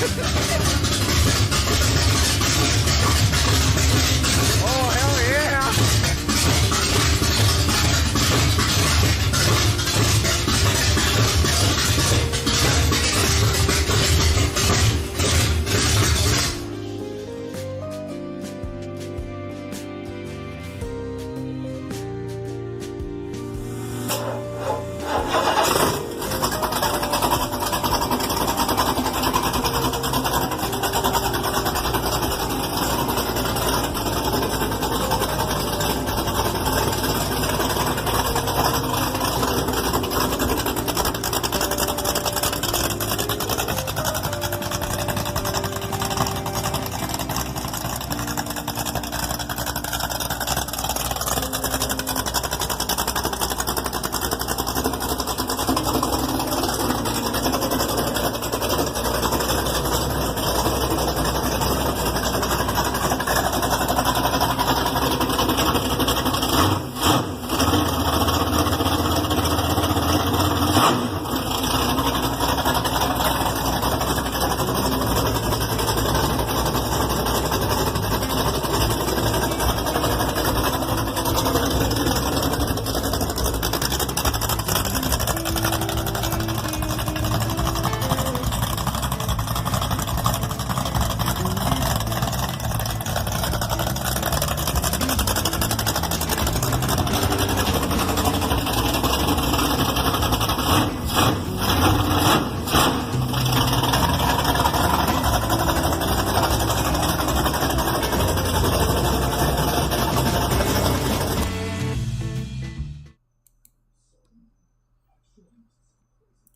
Oh, hell yeah!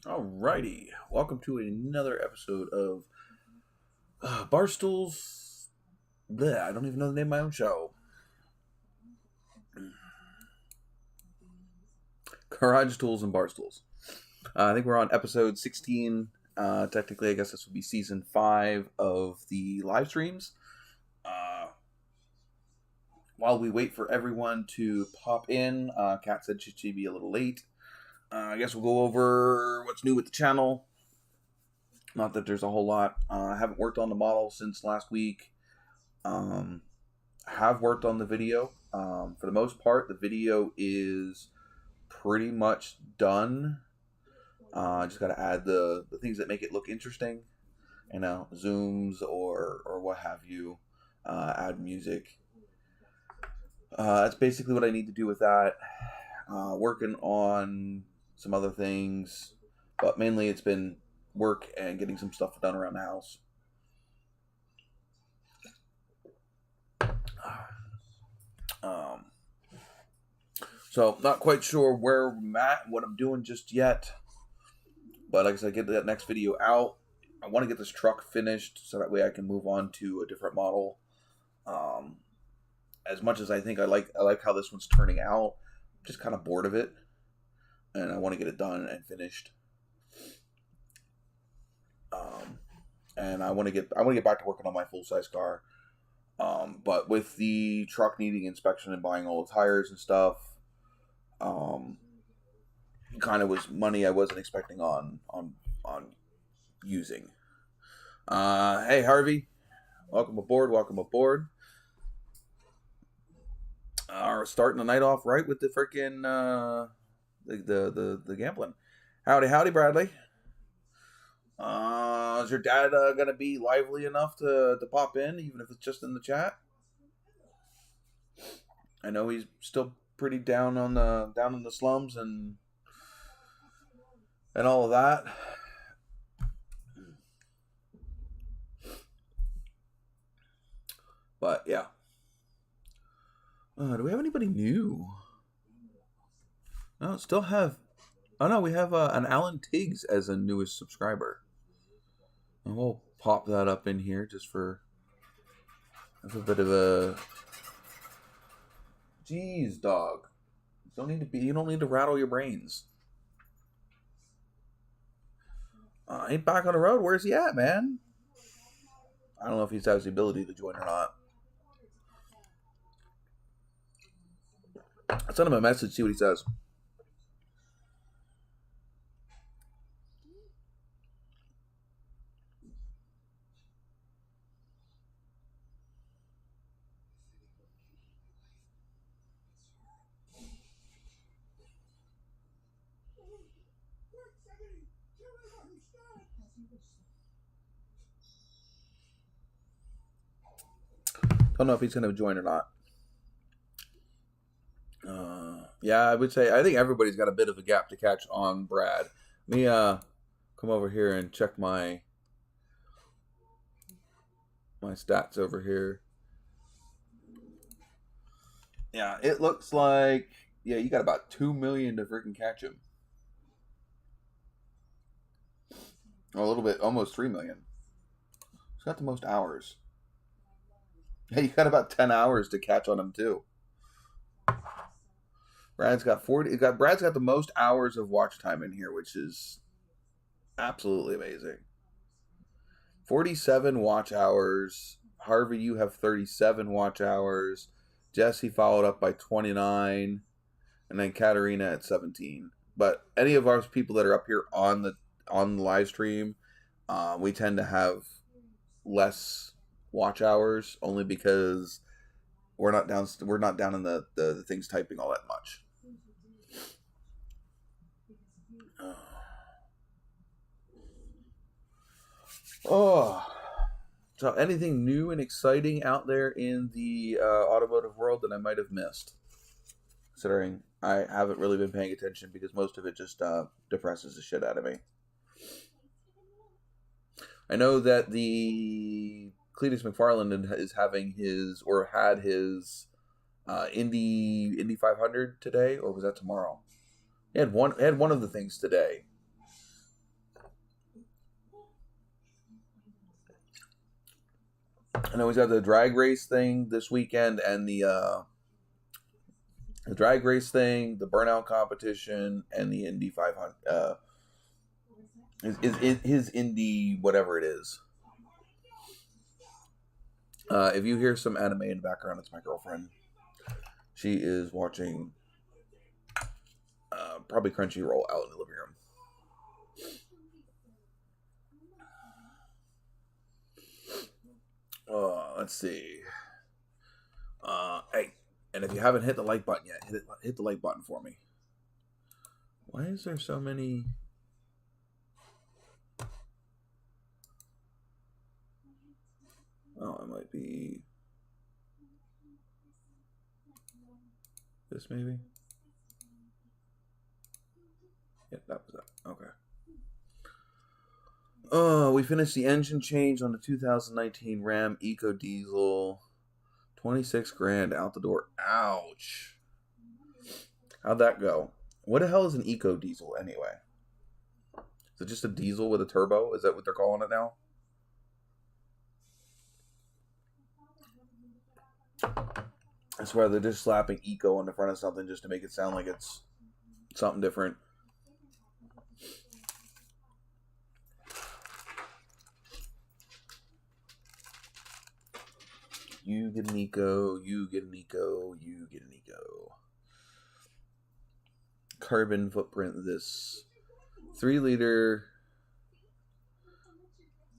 Alrighty, welcome to another episode of Bar Stools. Bleh, I don't even know the name of my own show. Garage Tools and Bar Stools. I think we're on episode 16. Technically, I guess this would be season 5 of the live streams. While we wait for everyone to pop in, Kat said she'd be a little late. I guess we'll go over what's new with the channel. Not that there's a whole lot. I haven't worked on the model since last week. Have worked on the video. For the most part, the video is pretty much done. I just got to add the things that make it look interesting. You know, zooms or what have you. Add music. That's basically what I need to do with that. Working on some other things, but mainly it's been work and getting some stuff done around the house. So not quite sure where I'm at, what I'm doing just yet, but like I said, get that next video out. I want to get this truck finished so that way I can move on to a different model. As much as I think I like how this one's turning out, I'm just kind of bored of it. And I want to get it done and finished. And I want to get back to working on my full size car. But with the truck needing inspection and buying all the tires and stuff, kind of was money I wasn't expecting on using. Hey Harvey, welcome aboard. Starting the night off right with the freaking the gambling. Howdy, Bradley. Is your dad gonna be lively enough to pop in, even if it's just in the chat? I know he's still pretty down in the slums and all of that. But yeah. Do we have anybody new? No, still have. Oh no, we have an Alan Tiggs as a newest subscriber. And we'll pop that up in here just for a bit of a. Jeez, dog. You don't need to rattle your brains. Ain't back on the road. Where's he at, man? I don't know if he has the ability to join or not. I'll send him a message, see what he says. Don't know if he's going to join or not. Yeah, I would say I think everybody's got a bit of a gap to catch on Brad. Let me come over here and check my stats over here. Yeah, it looks like you got about 2 million to freaking catch him. A little bit, almost 3 million. He's got the most hours. Yeah, you got about 10 hours to catch on him too. Brad's got 40. Brad's got the most hours of watch time in here, which is absolutely amazing. 47 watch hours. Harvey, you have 37 watch hours. Jesse followed up by 29, and then Katarina at 17. But any of our people that are up here on the live stream, we tend to have less watch hours only because we're not down in the things typing all that much. So anything new and exciting out there in the automotive world that I might have missed? Considering I haven't really been paying attention because most of it just depresses the shit out of me. I know that the Cletus McFarland is having had his Indy 500 today, or was that tomorrow? He had one of the things today. I know he's got the drag race thing this weekend, and the drag race thing, the burnout competition, and the Indy 500. His Indy whatever it is. If you hear some anime in the background, it's my girlfriend. She is watching probably Crunchyroll out in the living room. Let's see. Hey, and if you haven't hit the like button yet, hit the like button for me. Why is there so many? Oh, it might be this maybe. Yeah, that was that. Okay. Oh, we finished the engine change on the 2019 Ram Eco Diesel. 26 grand out the door. Ouch. How'd that go? What the hell is an Eco Diesel anyway? Is it just a diesel with a turbo? Is that what they're calling it now? I swear they're just slapping Eco on the front of something just to make it sound like it's something different. You get an Eco, you get an Eco, you get an Eco. Carbon footprint, this 3-liter.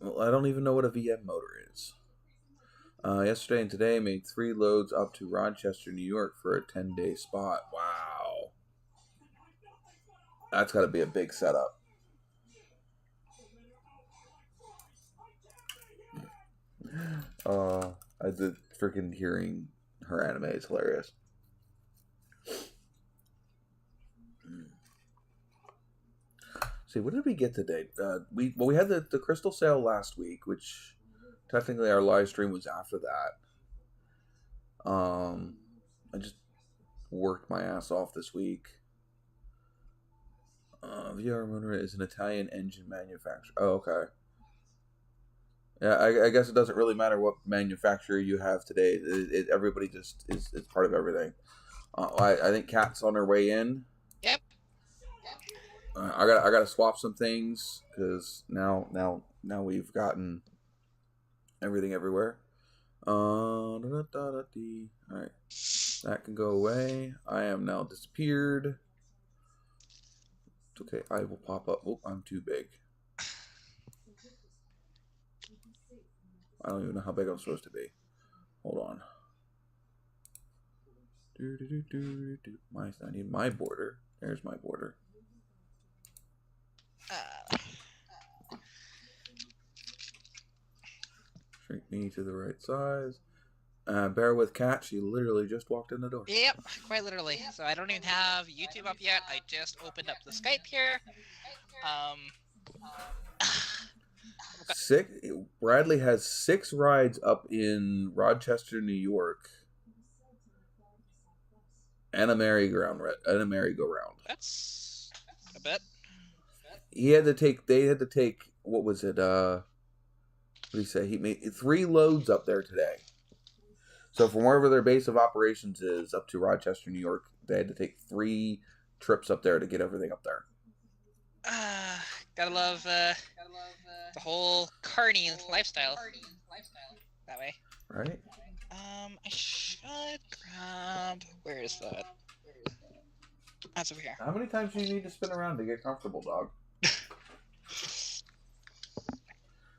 Well, I don't even know what a VM motor is. Yesterday and today made 3 loads up to Rochester, New York for a 10-day spot. Wow. That's got to be a big setup. I did freaking hearing her anime is hilarious. See, what did we get today? We had the crystal sale last week, which technically our live stream was after that. I just worked my ass off this week. VR Motor is an Italian engine manufacturer. Oh, okay. Yeah, I guess it doesn't really matter what manufacturer you have today. Everybody just is part of everything. I think Kat's on her way in. Yep. I gotta swap some things because now we've gotten everything everywhere. All right, that can go away. I am now disappeared. It's okay. I will pop up. Oh, I'm too big. I don't even know how big I'm supposed to be. Hold on. I need my border. There's my border. Shrink me to the right size. Bear with Kat. She literally just walked in the door. Yep, quite literally. So I don't even have YouTube up yet. I just opened up the Skype here. Bradley has 6 rides up in Rochester, New York, and a merry-go-round. That's a bit. They had to take. What was it? What did he say? He made 3 loads up there today. So from wherever their base of operations is up to Rochester, New York, they had to take 3 trips up there to get everything up there. Gotta love the whole carny lifestyle. That way. Right. I should grab. Where is that? That's over here. How many times do you need to spin around to get comfortable, dog?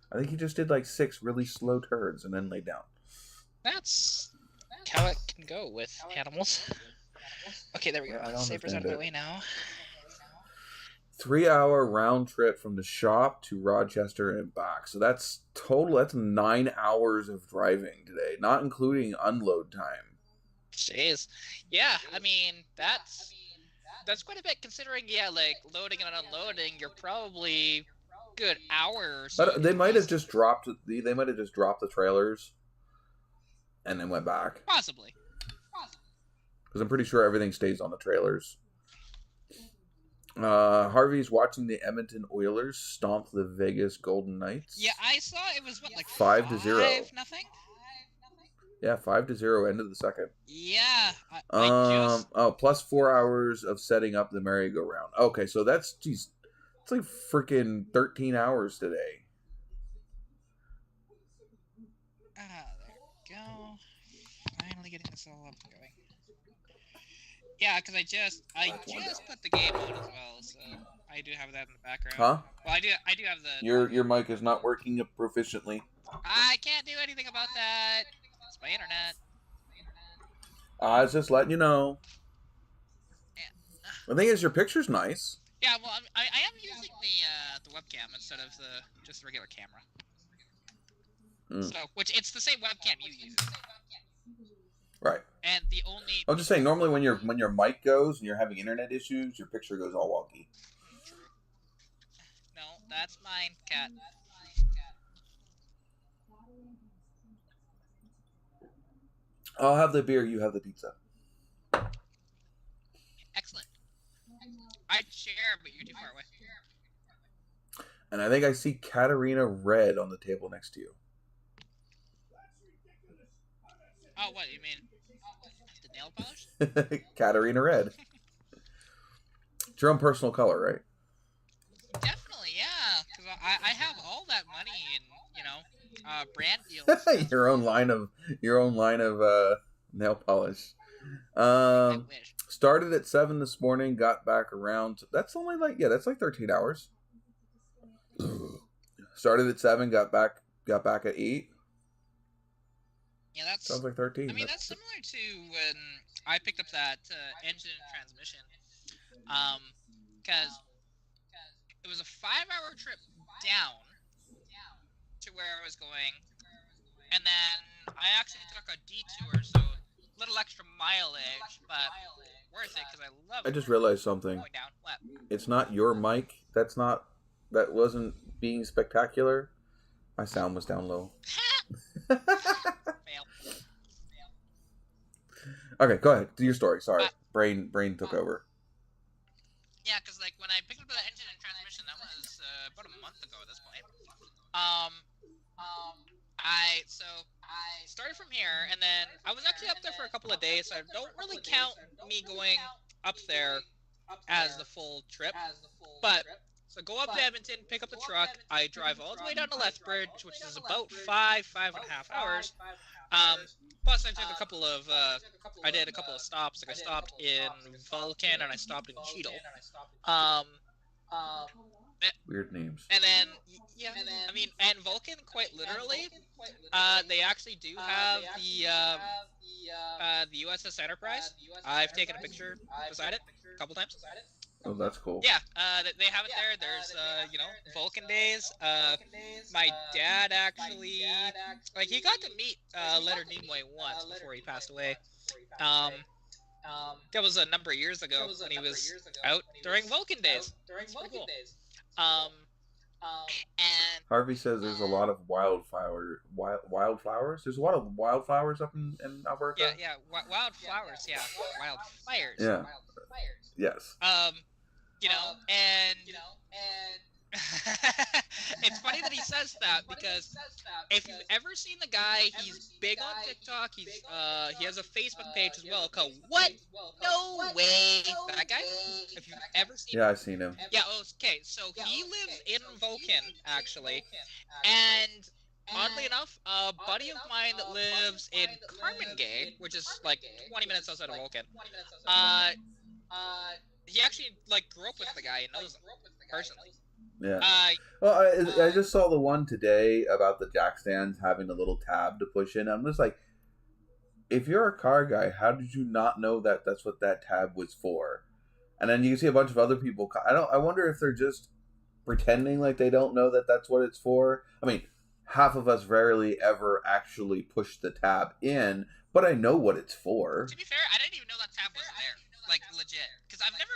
I think he just did like 6 really slow turns and then laid down. That's how it can go with animals. Okay, there we go. Saber's out of the way now. 3-hour round trip from the shop to Rochester and back. So that's 9 hours of driving today, not including unload time. Jeez. Yeah, I mean, that's quite a bit considering, like, loading and unloading, you're probably good hour or so. But they might have just dropped the trailers and then went back. Possibly. Because I'm pretty sure everything stays on the trailers. Harvey's watching the Edmonton Oilers stomp the Vegas Golden Knights. Yeah, I saw it was like 5-0. 5-0. Yeah, 5-0 end of the second. Yeah. Plus 4 hours of setting up the merry-go-round. Okay, so it's like freaking 13 hours today. There we go. Finally getting this all up and going. Yeah, because I just put the game on as well, so I do have that in the background. Huh? Well, I do have the. Your mic is not working proficiently. I can't do anything about that. It's my internet. I was just letting you know. Yeah. The thing is, your picture's nice. Yeah, well, I am using the webcam instead of just the regular camera. So, which it's the same webcam you use. Right. And the only. I'm just saying, normally when your mic goes and you're having internet issues, your picture goes all wonky. True. No, that's mine, Cat. I'll have the beer, you have the pizza. Excellent. I'd share, but you're too far away. And I think I see Katarina Red on the table next to you. Oh, what, you mean the nail polish? Katarina Red. It's your own personal color, right? Definitely, yeah. Because I have all that money in, brand deals. your own line of nail polish. I wish. Started at 7 this morning, got back around. That's like 13 hours. Started at 7, got back at 8. Yeah, that sounds like 13. I mean, that's similar to when I picked up that engine and transmission. Because it was a 5-hour trip down to where I was going, and then I actually took a detour, so a little extra mileage, but worth it because I love it. I just realized something. Going down. What? It's not your mic. That wasn't being spectacular. My sound was down low. Fail. Okay, go ahead. Do your story. Sorry. Brain took over. Yeah, because when I picked up the engine and transmission, that was about a month ago at this point. I started from here, and then I was actually up there for a couple of days, so I don't really count me going up there as the full trip. But so go up to Edmonton, pick up the truck. I drive all the way down to Lethbridge, which is about 5.5 hours. Plus, I took a couple of stops. Like I stopped in Vulcan and I stopped in Cheadle. Weird names. And then, and Vulcan, quite literally, they actually do have the USS Enterprise. I've taken a picture beside it a couple times. Oh, that's cool. Yeah, they have it there. There's, Vulcan Days. My dad actually, like, he got to meet Leonard Nimoy once before he passed away. That was a number of years ago when he was out during Vulcan Days. It's pretty cool. And Harvey says there's a lot of wildflowers. There's a lot of wildflowers up in Alberta. Yeah, wildflowers. Yeah, wildfires. Yeah. Yes. And it's funny that he says that, because if you've ever seen the guy, he's big on TikTok. He has a Facebook page as well called What? No Way. That guy? If you've ever seen Yeah, I've seen him. Yeah, okay. So he lives in Vulcan, actually. And oddly enough, a buddy of mine that lives in Carmangay, which is like 20 minutes outside of Vulcan, he actually grew up with the guy and knows him personally. Yeah. Well, I just saw the one today about the jack stands having a little tab to push in. I'm just like, if you're a car guy, how did you not know that that's what that tab was for? And then you can see a bunch of other people. I wonder if they're just pretending like they don't know that that's what it's for. I mean, half of us rarely ever actually push the tab in, but I know what it's for. To be fair, I didn't even know that tab was there. Like, legit. Because I've never...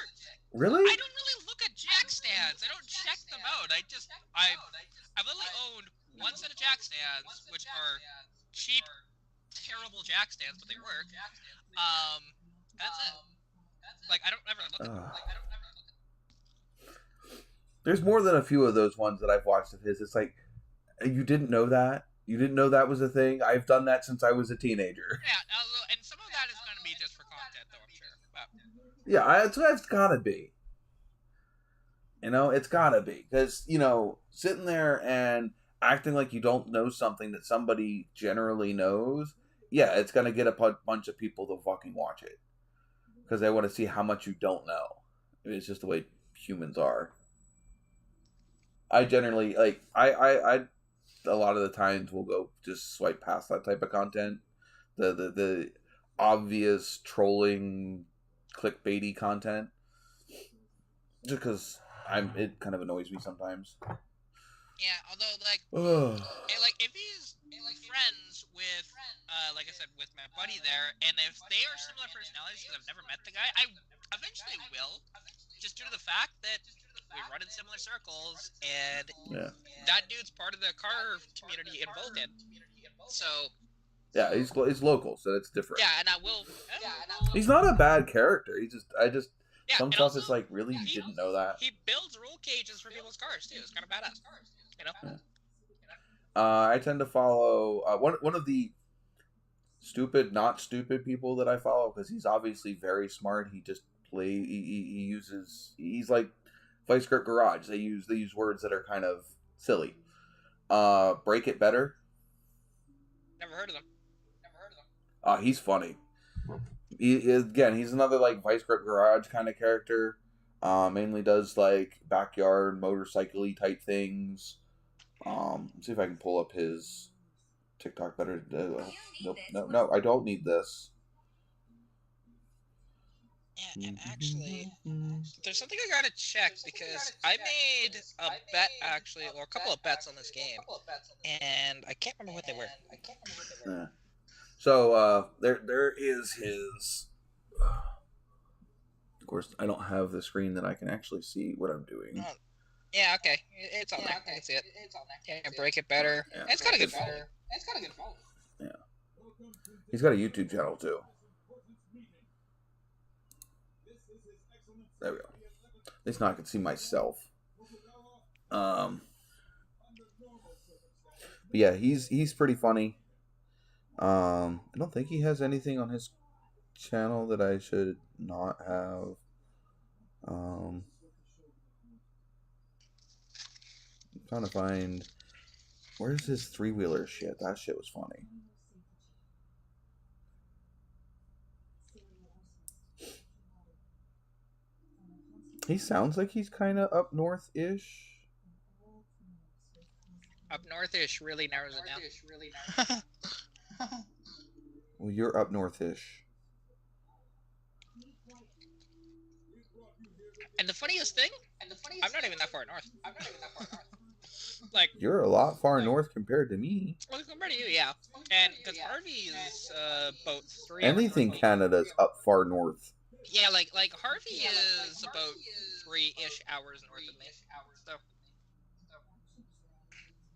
Really? I don't really look at jack stands. I don't check them out. I've only owned one set of jack stands, which are cheap, terrible jack stands, but they work. That's it. Like, I don't ever look at them. There's more than a few of those ones that I've watched of his. It's like, you didn't know that? You didn't know that was a thing? I've done that since I was a teenager. Yeah, and some of that is going to be just for content, though, I'm sure. But... Yeah, it's gotta be. It's gotta be. Because, sitting there and acting like you don't know something that somebody generally knows, yeah, it's gonna get a bunch of people to fucking watch it. Because they want to see how much you don't know. It's just the way humans are. I generally, I a lot of the times will go just swipe past that type of content. The obvious trolling, clickbaity content. Just because it kind of annoys me sometimes. Yeah, although, if he's friends with, like I said, with my buddy there, and if they are similar personalities, because I've never met the guy, I eventually will, just due to the fact that we run in similar circles, and that dude's part of the car community in Vulcan. So... Yeah, he's local, so it's different. Yeah, and I will... He's not a bad character. Yeah, some stuff is like, really, you didn't know that? He builds roll cages for people's cars, too. It's kind of badass. Yeah. I tend to follow... one of the not stupid people that I follow, because he's obviously very smart. He just he's like Vice Grip Garage. They use words that are kind of silly. Break It Better. Never heard of them. He's funny. He's another Vice Grip Garage kind of character. Mainly does backyard motorcycle-y type things. Let's see if I can pull up his TikTok better. No, I don't need this. Yeah, and actually, there's something I gotta check, because I made a bet, actually, or a couple of bets on this game, and I can't remember what they were. Yeah. So, there is his... Of course, I don't have the screen that I can actually see what I'm doing. Yeah, okay. It's on there. I can see it. Yeah, Break It Better. Yeah. It's got a good following. Yeah. He's got a YouTube channel, too. There we go. At least now I can see myself. But yeah, he's pretty funny. I don't think he has anything on his channel that I should not have. I'm trying to find... Where's his three-wheeler shit? That shit was funny. He sounds like he's kind of up north-ish. Up north-ish really narrows it down. Well, you're up north-ish. And the funniest thing, I'm not even that far north. Like, you're a lot far north compared to me. well, compared to you, yeah. And because Harvey is about 3 hours Anything north of me. Canada's up far north. Yeah, like Harvey is about 3-ish hours north of me.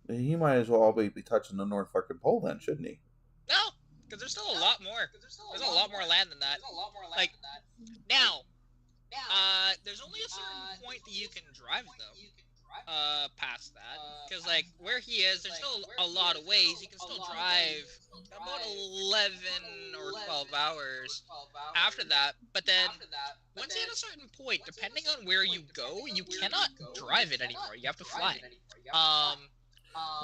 So He might as well be touching the North fucking pole then, shouldn't he? no, because there's still a lot more. There's a lot more land than that. Like now, there's only a certain point that you can drive though. Past that, because like where he is, there's still a lot of ways. You can still drive about 11 or 12 hours after that, but then once you hit a certain point, depending on where you go, you cannot drive it anymore. You have to fly.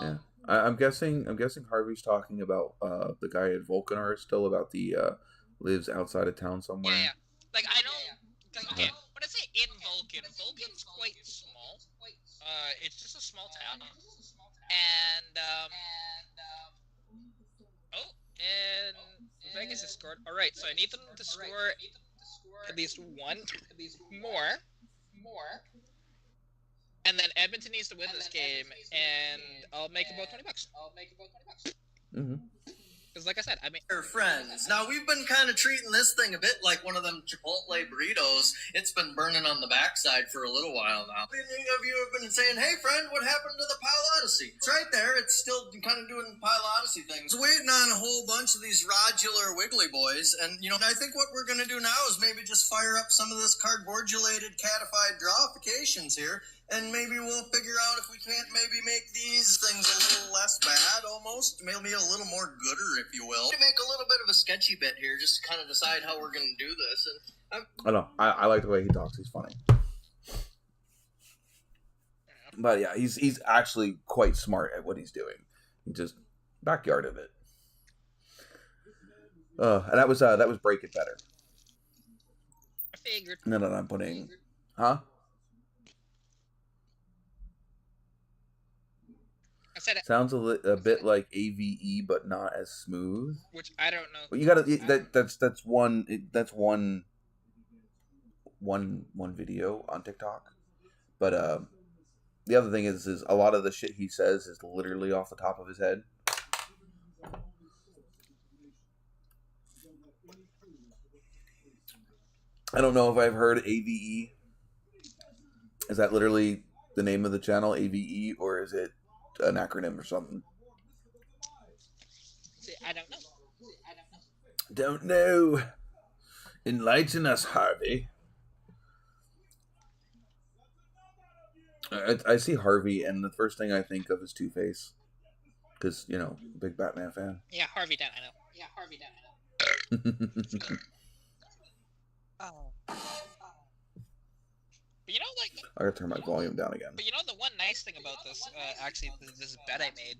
Yeah, I'm guessing Harvey's talking about the guy at Vulcanar still, about the lives outside of town somewhere. Yeah. Like I know. Okay, when I say in Vulcan's quite small. It's just a small town, and Vegas has scored. All right, so I need them to score at least one more, and then Edmonton needs to win this game, and I'll make about $20. Mm-hmm. Because, like I said, I mean, friends. Now we've been kind of treating this thing a bit like one of them Chipotle burritos. It's been burning on the backside for a little while now. Many of you have been saying, "Hey, friend, what happened to the Pile Odyssey?" It's right there. It's still kind of doing Pile Odyssey things. It's waiting on a whole bunch of these rodular wiggly boys, and I think what we're gonna do now is maybe just fire up some of this cardboard-gelated catified drawifications here. And maybe we'll figure out if we can't maybe make these things a little less bad, almost. Maybe a little more gooder, if you will. To make a little bit of a sketchy bit here, just to kind of decide how we're going to do this. And I know. I like the way he talks. He's funny. But yeah, he's actually quite smart at what he's doing. He just backyarded it. And that was Break It Better. I figured. No, I'm putting... Huh? Sounds a bit like AVE, but not as smooth. Which I don't know. But you gotta that's one video on TikTok. But the other thing is a lot of the shit he says is literally off the top of his head. I don't know if I've heard AVE. Is that literally the name of the channel, AVE, or is it an acronym or something? I don't know. Don't know. Enlighten us, Harvey. I see Harvey, and the first thing I think of is Two-Face. Because, big Batman fan. Yeah, Harvey Dent, I know. But like... I gotta turn my volume down again. But the one nice thing about this, actually, this bet I made...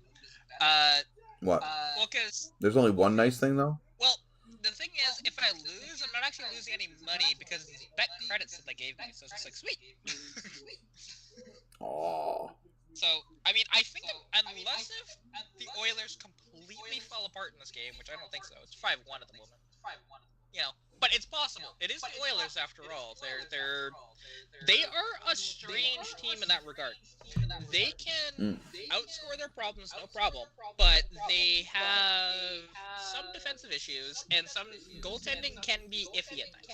What? Well, because... There's only one nice thing, though? Well, the thing is, if I lose, I'm not actually losing any money, because it's bet credits that they gave me, so it's just like, sweet! Aww. So, I mean, I think unless if the Oilers completely fall apart in this game, which I don't think so, it's 5-1 at the moment. But it's possible. It is the Oilers after all. They are a strange team in that regard. They can outscore their problems, no problem, but they have some defensive issues, and some goaltending can be iffy at times.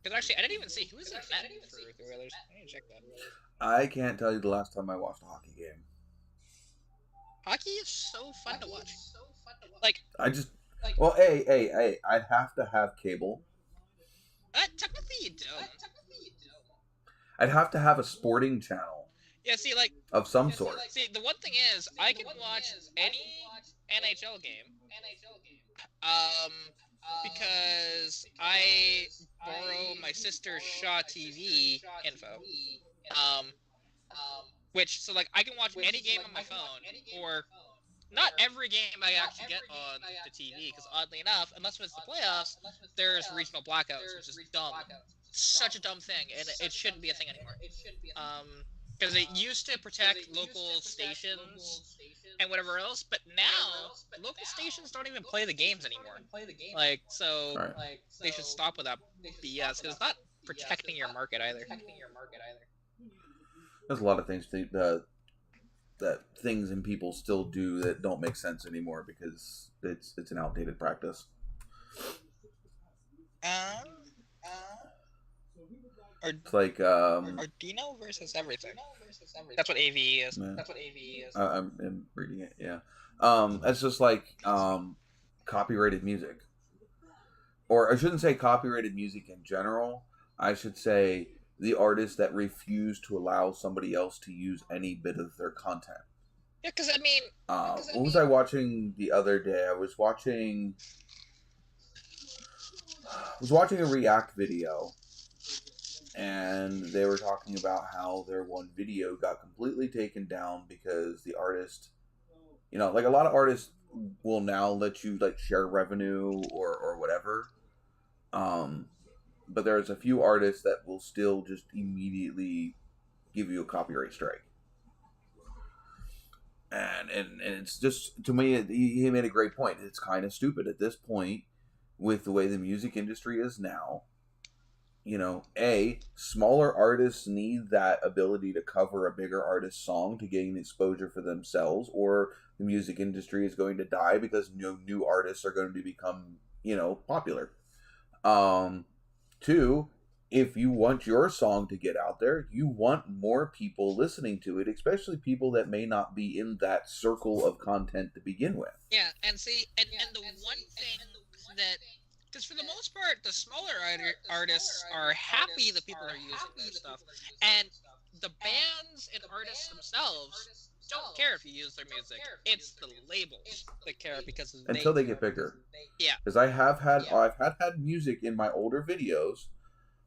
Because actually, I didn't even see who was in net for the Oilers. I need to check that. I can't tell you the last time I watched a hockey game. Hockey is so fun to watch. Well, hey, I'd have to have cable. Technically you don't. I'd have to have a sporting channel. Yeah, see, of some sort. See, the one thing is, I can watch any NHL game. Because I borrow my sister's Shaw TV info. I can watch any game on my phone, or not every game I actually get on the TV, because oddly enough, unless it's the playoffs, there's regional blackouts, which is dumb. Such a dumb thing, and it shouldn't be a thing anymore. Because it used to protect local stations and whatever else, but now local stations don't even play the games anymore. They should stop with that BS, because protecting your market either. There's a lot of things that things and people still do that don't make sense anymore because it's an outdated practice. It's like Ordino versus everything. That's what AVE is. Man. That's what AVE is. I'm reading it. Yeah. It's just like copyrighted music, or I shouldn't say copyrighted music in general. I should say the artists that refuse to allow somebody else to use any bit of their content. Yeah, because I mean, what was I watching the other day? I was watching a React video, and they were talking about how their one video got completely taken down because the artist, like a lot of artists will now let you like share revenue or whatever. But there's a few artists that will still just immediately give you a copyright strike. And it's just, to me, he made a great point. It's kind of stupid at this point with the way the music industry is now. Smaller artists need that ability to cover a bigger artist's song to gain exposure for themselves, or the music industry is going to die because new artists are going to become, popular. 2, if you want your song to get out there, you want more people listening to it, especially people that may not be in that circle of content to begin with. Yeah, and see, and the one thing that, because for the most part, the smaller artists are happy that people are using their stuff, and the bands and artists themselves don't care if you use their music. It's the labels that care because until they get bigger. Yeah, because I've had music in my older videos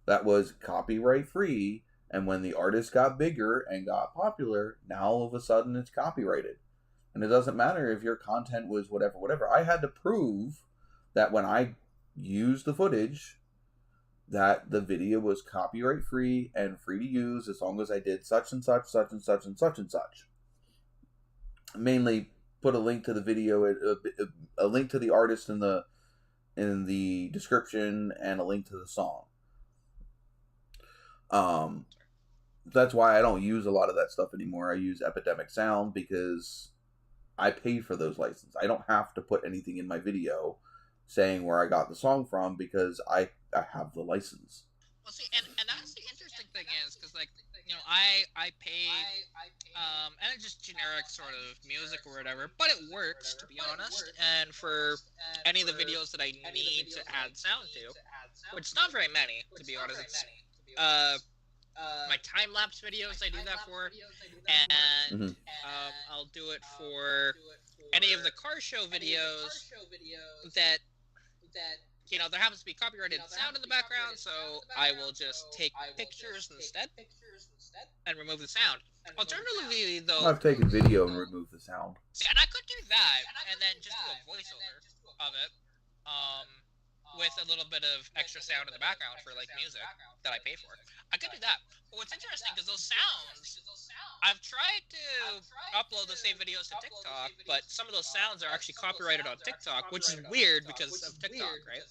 that was copyright free, and when the artist got bigger and got popular, now all of a sudden it's copyrighted, and it doesn't matter if your content was whatever. I had to prove that when I used the footage, that the video was copyright free and free to use as long as I did such and such, such and such, and such and such. Mainly put a link to the video, a link to the artist in the description, and a link to the song. That's why I don't use a lot of that stuff anymore. I use Epidemic Sound because I pay for those licenses. I don't have to put anything in my video saying where I got the song from because I have the license. Well, see, and that's the interesting thing is, because, like, I pay, and it's just generic sort of music or whatever, but it works, to be honest, and for any of the videos that I need to add sound to, which is not very many, to be honest, it's, my time-lapse videos I do that for, and, I'll do it for any of the car show videos that there happens to be copyrighted sound in the background, so I will just take pictures instead and remove the sound. Alternatively, though, I've taken video and removed the sound. And I could do that, and then just do a voiceover of it, with a little bit of extra sound in the background for, like, music that I pay for. I could do that. But what's interesting is those sounds, I've tried to upload the same videos to TikTok, but some of those sounds are actually copyrighted on TikTok, which is weird because of TikTok, right?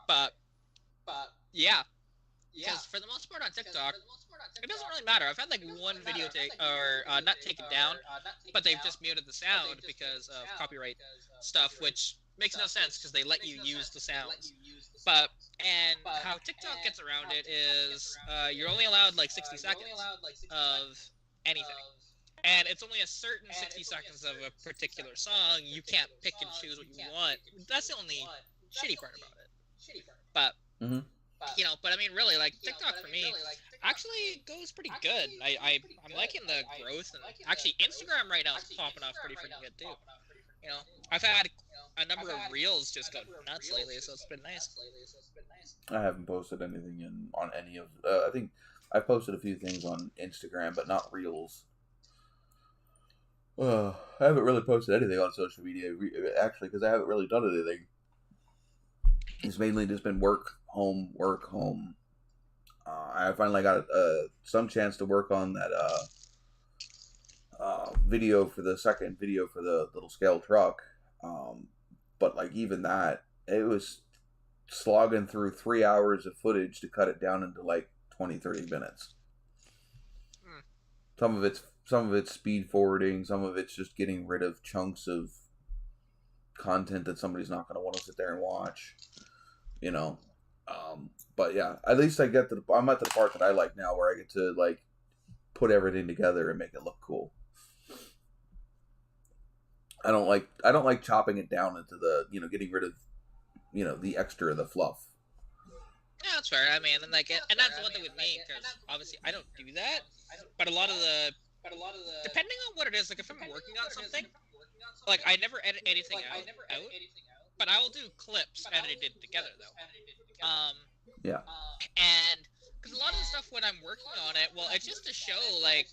But yeah. Because for the most part on TikTok, it doesn't really matter. I've had, like, one video not taken down, but they've just muted the sound because of copyright stuff, which makes no sense because they let you use the sounds. But how TikTok gets around it is you're only allowed like 60 seconds of anything. And it's only a certain 60 seconds of a particular song. You can't pick and choose what you want. That's the only shitty part about it. But but I mean, really, like, TikTok for me actually goes pretty good. I'm liking the growth, and actually Instagram right now is popping off pretty freaking good too. I've had a number of reels just go nuts lately, so it's been nice. I haven't posted anything on any of. I think I've posted a few things on Instagram, but not reels. I haven't really posted anything on social media, actually, because I haven't really done anything. It's mainly just been work, home. I finally got some chance to work on that video for the second video for the little scale truck, but like even that, it was slogging through 3 hours of footage to cut it down into like 20-30 minutes. Some of it's speed forwarding, some of it's just getting rid of chunks of content that somebody's not going to want to sit there and watch, you know. But yeah, at least I'm at the part that I like now, where I get to like put everything together and make it look cool. I don't like chopping it down into the, getting rid of, the extra, the fluff. Yeah, that's fair. I mean, and that's one thing with me, because obviously I don't do that. But a lot of the, depending on what it is, like if I'm working on something, like I never edit anything out, but I will do clips edited together though. Yeah. And because a lot of the stuff when I'm working on it, well, it's just to show like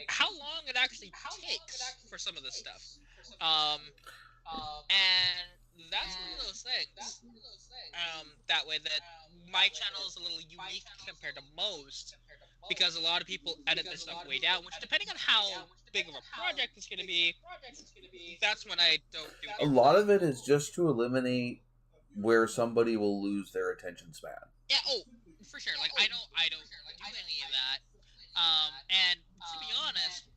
how long it actually takes for some of this stuff. And that's one of those things. That way that my channel is a little unique compared to most, because a lot of people edit their stuff way down, which depending on how big of a project it's going to be, that's when I don't do it. A lot of it is just to eliminate where somebody will lose their attention span. Yeah, for sure. Like I don't do any of that. And to be honest,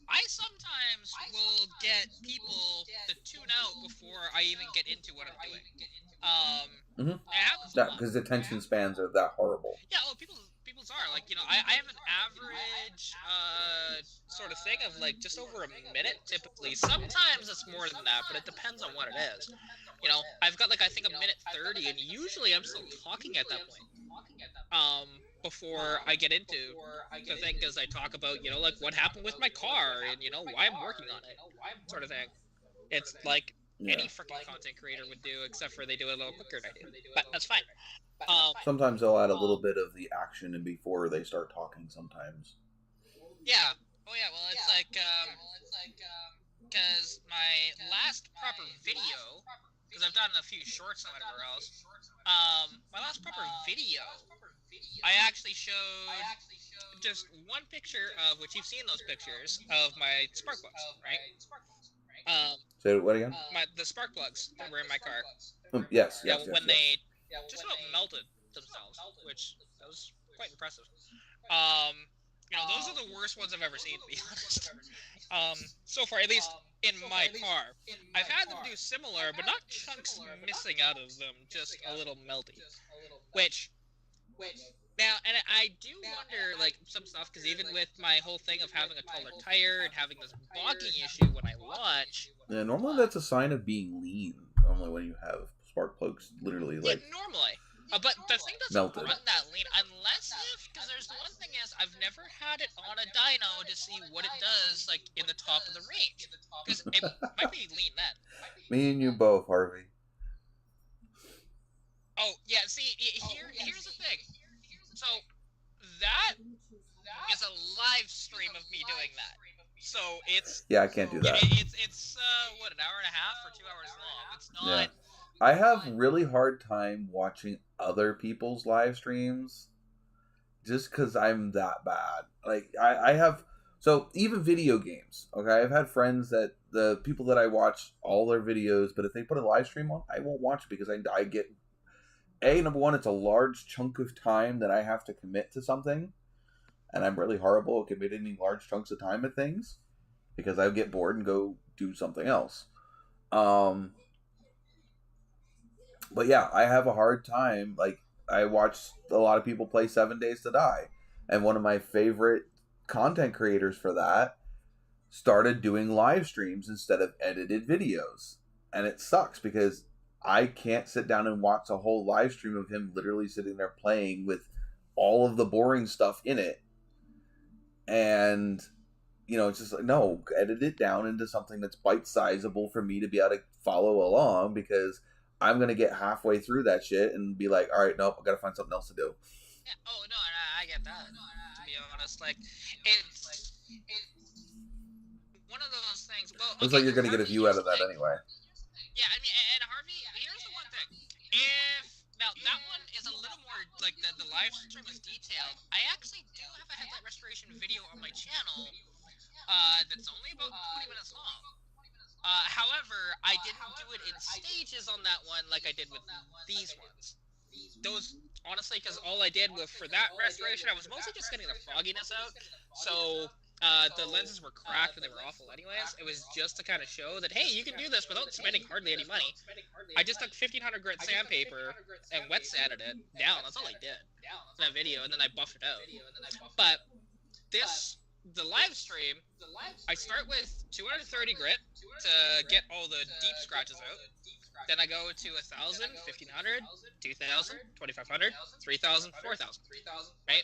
I sometimes will get people to tune out before I even get into what I'm doing. It happens a lot. Because attention spans are that horrible. Yeah, people's are. Like, I have an average sort of thing of like just over a minute typically. Sometimes it's more than that, but it depends on what it is. I've got like I think a minute 30, and usually I'm still talking at that point. Before I get into the thing, because I talk about, like what happened with my car and, why I'm working on it, sort of thing. It's like any freaking content creator would do, except for they do it a little quicker than I do. But that's fine. Sometimes they'll add a little bit of the action in before they start talking sometimes. Yeah. Oh, yeah, well, it's like, because my last proper video, because I've done a few shorts and whatever else, my last proper video, I actually showed just one picture of, which you've seen those pictures, of my spark plugs, right? Say what again? The spark plugs that were in my car. Yes. When they just about melted themselves, which that was quite impressive. Those are the worst ones I've ever seen, to be honest. So far, at least in my car. I've had them do similar, but not chunks missing out of them, just a little melty. Which now, and I do wonder, like, some stuff, because even with my whole thing of having a taller tire and having this bogging issue when I launch... Yeah, normally that's a sign of being lean, normally when you have spark plugs literally, like... Yeah, normally. But the thing doesn't run that lean, unless because there's the one thing is, I've never had it on a dyno to see what it does, like, in the top of the range. Because it might be lean then. Me and you both, Harvey. Oh, yeah, see, here's the thing. So, that is a live stream of me doing that. So, it's... Yeah, I can't do that. It's what, an hour and a half or 2 hours long? It's not... Yeah. I have really hard time watching other people's live streams just because I'm that bad. Like, I have... So, even video games, okay? I've had friends that... The people that I watch all their videos, but if they put a live stream on, I won't watch it because I get... number one, it's a large chunk of time that I have to commit to something. And I'm really horrible at committing large chunks of time at things. Because I get bored and go do something else. But yeah, I have a hard time. Like, I watch a lot of people play 7 Days to Die. And one of my favorite content creators for that started doing live streams instead of edited videos. And it sucks because I can't sit down and watch a whole live stream of him literally sitting there playing with all of the boring stuff in it. And, it's just like, no, edit it down into something that's bite-sizable for me to be able to follow along, because I'm going to get halfway through that shit and be like, all right, nope, I've got to find something else to do. Yeah, I get that. To be honest, like, it's one of those things. Well, looks like you're going to get a view out of that anyway. Yeah, I mean, and Harvey, here's the one thing. Now, that one is a little more, like, the live stream is detailed. I actually do have a headlight restoration video on my channel that's only about 20 minutes long. However, I didn't do it in stages on that one like I did with these ones. Those, honestly, because all I did with for that restoration, I was mostly just getting the fogginess out. So the lenses were cracked and they were awful anyways. It was just to kind of show that, hey, you can do this without spending hardly any money. I just took 1500 grit sandpaper and wet sanded it down. That's all I did in that video, and then I buffed it out. But the live stream, I start with 230 grit to get all the deep scratches out. Then I go to 1,000, 1,500, 2,000, 2,500, 3,000, 4,000. Right?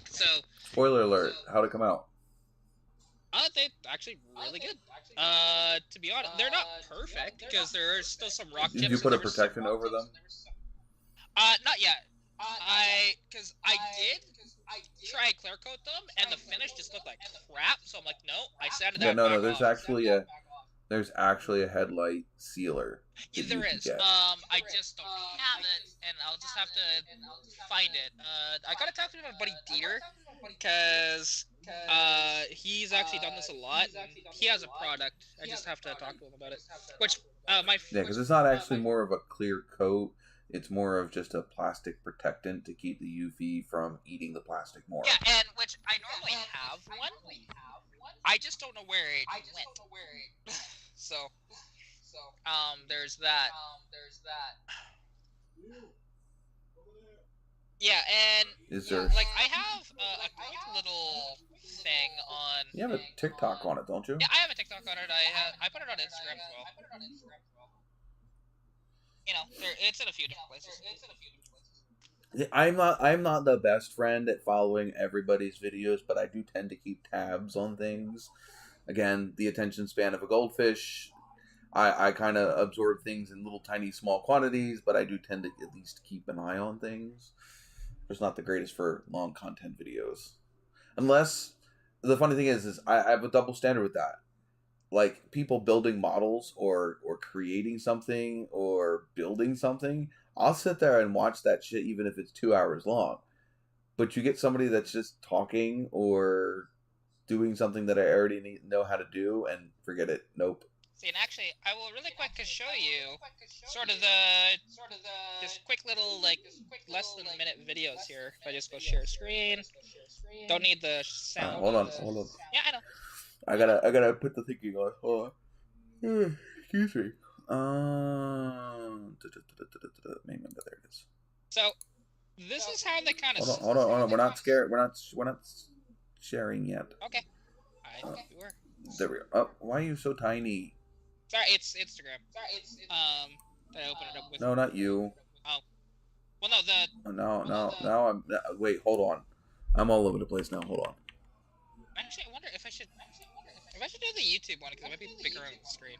So. Spoiler alert, how'd it come out? They're actually really good. To be honest, they're not perfect because there are still some rock chips. Did you put a protection over them? Not yet. I did try and clear coat them, and the finish just looked like crap. So I'm like, no, I sanded that. Yeah, no. There's actually a headlight sealer. Yeah, there is. I just don't have it, and I'll just have to find it. I gotta talk to my buddy Dieter, because he's actually done this a lot. He has a product. I just have to talk to him about it. Which because it's not actually more of a clear coat. It's more of just a plastic protectant to keep the UV from eating the plastic more. Yeah, and which I normally have one. I just don't know where it went. So, there's that. Yeah, and I have a quick little thing on. You have a TikTok on it, don't you? Yeah, I have a TikTok on it. I put it on Instagram as well. You know, it's in a few different places. I'm not the best friend at following everybody's videos, but I do tend to keep tabs on things. Again, the attention span of a goldfish. I kind of absorb things in little tiny small quantities, but I do tend to at least keep an eye on things. It's not the greatest for long content videos. Unless, the funny thing is I have a double standard with that. Like, people building models or creating something or building something, I'll sit there and watch that shit even if it's 2 hours long. But you get somebody that's just talking or doing something that I already know how to do, and forget it. Nope. See, and actually, I will really quick show you sort of this quick little, less than a minute videos here. If I just go share screen. Don't need the sound. Hold on. Yeah, I know. I gotta put the thinking on. Hold on. Excuse me. Maybe there it is. So, this is how they kind of. Hold on. We're not scared. We're not sharing yet. Okay. I think we were. There we go. Oh, why are you so tiny? Sorry, it's Instagram. That I opened it up with. No, not you. Oh. Well, no, Now I'm. Wait, hold on. I'm all over the place now. Hold on. Actually, I wonder if I should do the YouTube one, because it might be bigger on the screen.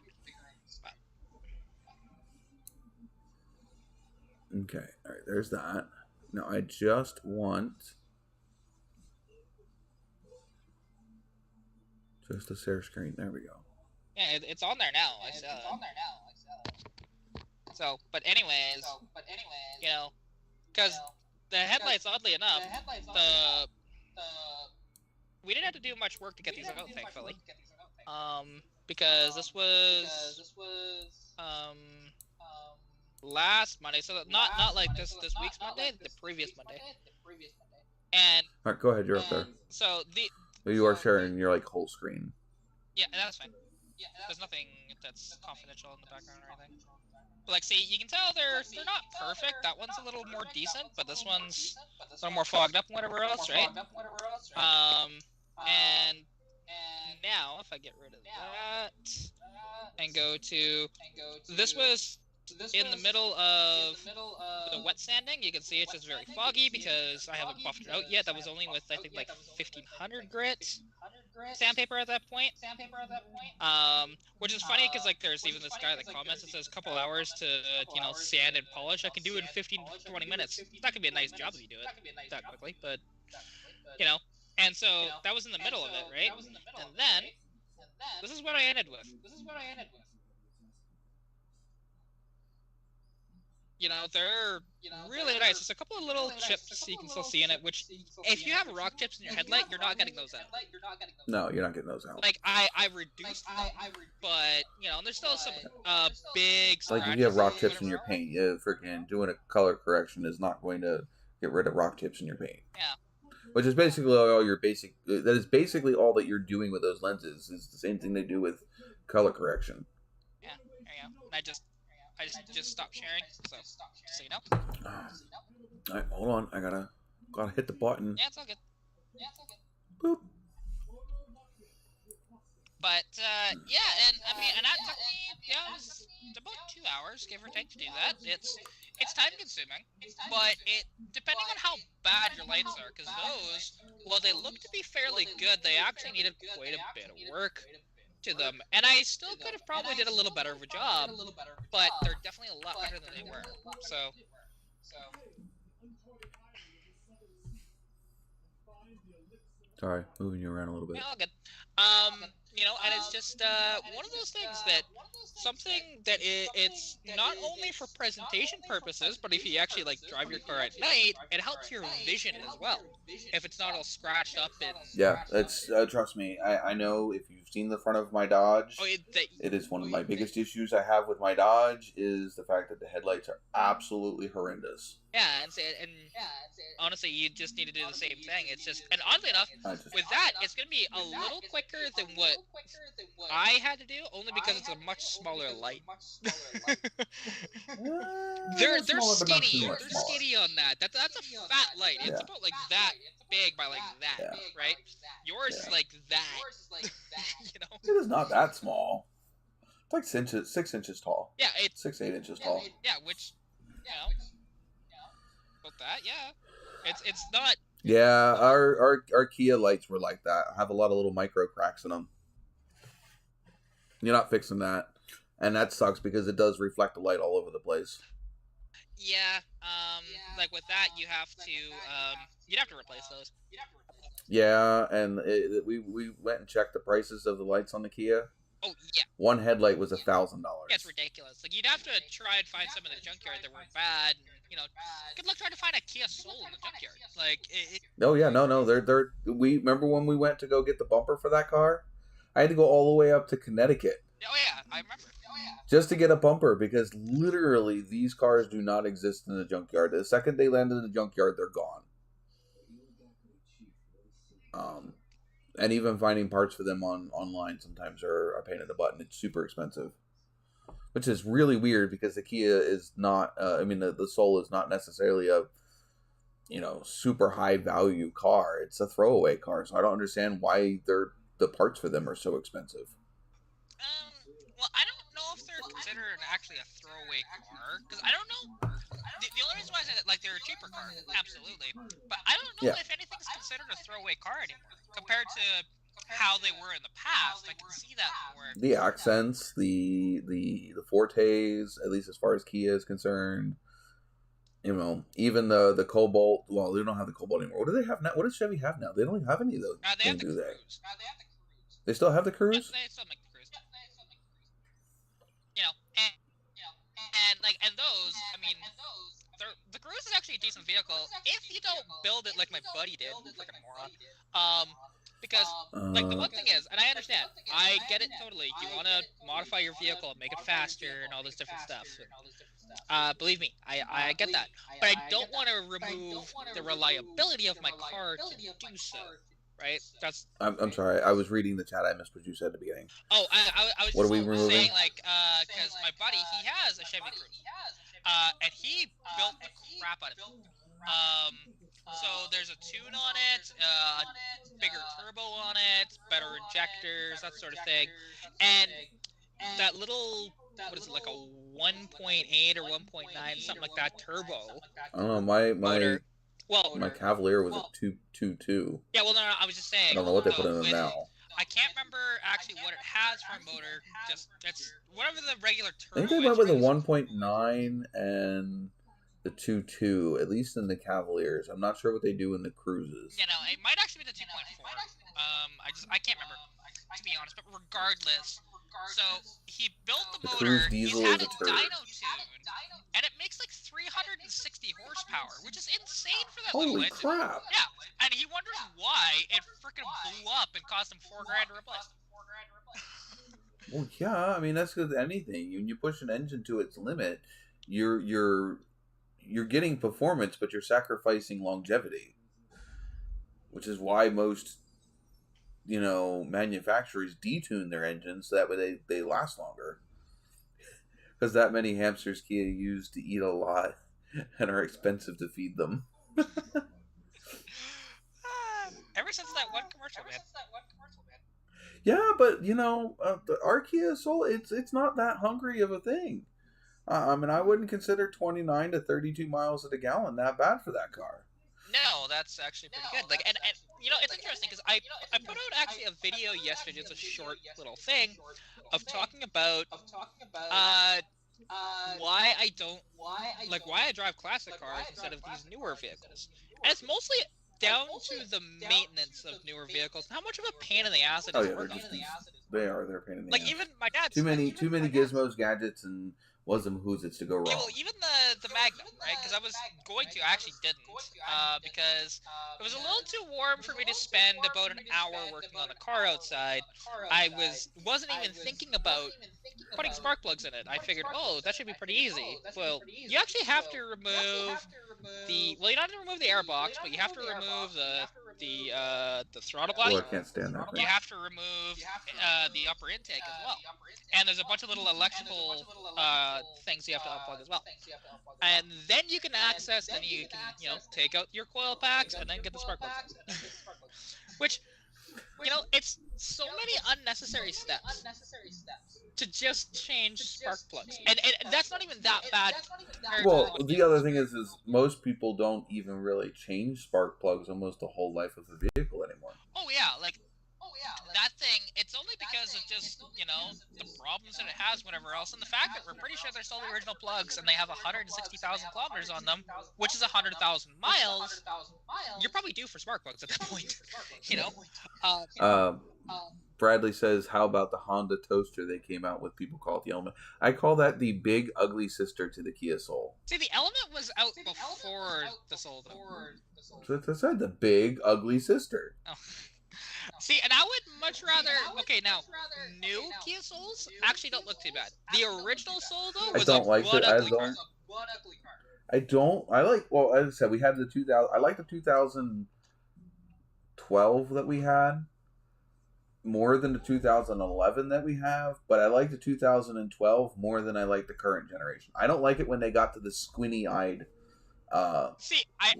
Okay, alright, there's that. Now I just want just a share screen. There we go. Yeah, it's on there now. I saw it. So, but anyways, you know, because the headlights, oddly enough, we didn't have to do much work to get these out, thankfully. Because this was last Monday, so not like this week's Monday, the previous Monday. And all right, go ahead, you're up there. So you are sharing your whole screen. Yeah, that's fine. There's nothing that's confidential in the background or anything. But see, you can tell they're not perfect. That one's a little more decent, but this one's a little more fogged up and whatever else, right? And now if I get rid of that and go to this was in the middle of the wet sanding. You can see it's just very foggy because I haven't buffed it out yet. That was only with I think 1,500 grit sandpaper at that point. Which is funny because there's even this guy that comments that says couple hours to sand and polish. I can do it in 15 to 20 minutes. It's not gonna be a nice job if you do it that quickly, but and so that was in the middle of it, right? And then this is what I ended with. they're really nice. There's a couple of little chips you can still see in it, which if you have rock chips in your headlight, you're not getting those out. No, you're not getting those out. Like, I reduced them, but, there's still some big Like, if you have rock chips in your paint, freaking doing a color correction is not going to get rid of rock chips in your paint. Yeah. Which is basically all your basic... That is basically all that you're doing with those lenses. Is the same thing they do with color correction. Yeah, there you go. I just stopped sharing, so you know. Alright, hold on. I gotta hit the button. Yeah, it's all good. Boop. But, yeah, and that took me, it was about 2 hours, give or take, to do that. It's time consuming, but depending on how bad your lights are, because those, while they look to be fairly good, they actually needed quite a bit of work to them, and I still could have probably did a little better of a job, but they're definitely a lot better than they were, so. Sorry, moving you around a little bit. Yeah, all good. And it's just one of those things that it's not only for presentation purposes, but if you actually drive your car at night, it helps your vision as well. If it's not all scratched up and it's trust me, I know if you've seen the front of my Dodge, it is one of my biggest issues I have with my Dodge is the fact that the headlights are absolutely horrendous. Yeah, and honestly, you just need to do the same thing. It's just, and oddly enough, with that, it's going to be a little quicker than what I had to do, only because it's a much smaller light. They're skinny. They're skinny on that. That's a fat light. It's about that big by that, right? Yours is like that. It is not that small. It's like 6 inches tall. Yeah, it's 6-8 inches tall. Yeah, which about that, yeah. It's not. Yeah, our Kia lights were like that. Have a lot of little micro cracks in them. You're not fixing that, and that sucks because it does reflect the light all over the place. Yeah, like with that, you'd have to replace those. Yeah, and we went and checked the prices of the lights on the Kia. Oh yeah. One headlight was $1,000. Yeah, it's ridiculous. Like, you'd have to try and find some in the junkyard that were bad. Good luck trying to find a Kia Soul in the junkyard. Like, Oh yeah, no. We remember when we went to go get the bumper for that car. I had to go all the way up to Connecticut. Oh yeah, I remember. Just to get a bumper, because literally these cars do not exist in the junkyard. The second they land in the junkyard, they're gone. And even finding parts for them online sometimes are a pain in the butt, and it's super expensive. Which is really weird because the Kia is not, the Soul is not necessarily a, super high value car. It's a throwaway car, so I don't understand why the parts for them are so expensive. Well, I don't know if they're considered actually a throwaway car, because I don't know. The only reason why I say that, they're a cheaper car, absolutely, but I don't know if anything's considered a throwaway car anymore compared to how they were in the past. I can see that more. The accents, the Fortes, at least as far as Kia is concerned. Even the Cobalt. Well, they don't have the Cobalt anymore. What do they have now? What does Chevy have now? They don't even have any of those. They have the Cruise. They still have the Cruise? They still make the Cruise. And those, the Cruise is actually a decent vehicle if you don't build it like my buddy did, like a moron. Because, the one thing is, and I understand, I get it totally, you want to modify your vehicle and make it faster and all this different stuff. Believe me, I get that. But I don't want to remove the reliability of my car to do so. Right? I'm sorry. I was reading the chat. I missed what you said at the beginning. Oh, I was what just are we removing? saying, because my buddy, he has a Chevy Cruze, and he built the crap out of it. So there's a tune on it, bigger turbo on it, better injectors, that sort of thing, and that little, what is it, like a 1.8 or 1.9, something like that turbo. I don't know. My motor. Well, my Cavalier was a 2.2. Yeah, well, no, I was just saying. I don't know what they put in it now. I can't remember actually what it has for a motor. Just it's whatever the regular turbo. I think they went with a 1.9 and the 2.2, at least in the Cavaliers. I'm not sure what they do in the Cruzes. Yeah, no, it might actually be the 2.4. I can't remember, to be honest. But regardless, so he built the motor. Cruze diesel he's had is a a turd. dyno tune, and it makes like 3 horsepower, which is insane for that little Holy engine. crap! Yeah, and he wonders why it freaking blew up and cost him $4,000 to replace. Well, yeah, I mean that's because anything when you push an engine to its limit, you're getting performance, but you're sacrificing longevity, which is why most manufacturers detune their engines so that way they last longer. Because that many hamsters Kia use to eat a lot and are expensive to feed them. Ever since that one commercial, man. Yeah, but our Kia Soul, it's not that hungry of a thing. I mean, I wouldn't consider 29 to 32 miles at a gallon that bad for that car. No, that's actually pretty good. Like, and it's interesting because I put out actually a video yesterday, just a short little thing of talking about why I drive classic cars instead of these newer vehicles, and it's mostly down to the maintenance of newer vehicles. How much of a pain in the ass it is to work on. They're a pain in the ass. Like even my dad's too many gizmos, gadgets, and who's to go wrong. Yeah, well, even the Magnum, right? Because I actually didn't, because it was a little too warm for me to spend about an hour working on the car outside. I wasn't even thinking about putting spark plugs in it. I figured, that should be pretty easy. Well, you actually have to remove you don't have to remove the airbox, but you have to remove the throttle body. I can't stand that thing. You have to remove the upper intake as well. And there's a bunch of little electrical things you have to unplug as well. And then you can take out your coil packs and then get the spark plugs. Which, it's so many unnecessary steps to just change spark plugs. And that's not even that bad. Well, the other thing is most people don't even really change spark plugs almost the whole life of the vehicle anymore. Oh yeah, that thing, it's only because of just, the problems that it has, whatever else, and the fact that we're pretty sure they're still the original plugs and they have 160,000 kilometers on them, which is 100,000 miles, you're probably due for spark plugs at that point, Bradley says, how about the Honda Toaster they came out with? People call it the Element. I call that the big ugly sister to the Kia Soul. See, the Element was out before the Soul, though. So I said the big ugly sister. Oh. See, and I would much rather... Okay, now, new Kia Souls actually don't look too bad. The original Soul, though, was one ugly car. As I said, we had the 2000... I like the 2012 that we had more than the 2011 that we have, but I like the 2012 more than I like the current generation. I don't like it when they got to the squinty-eyed... See, I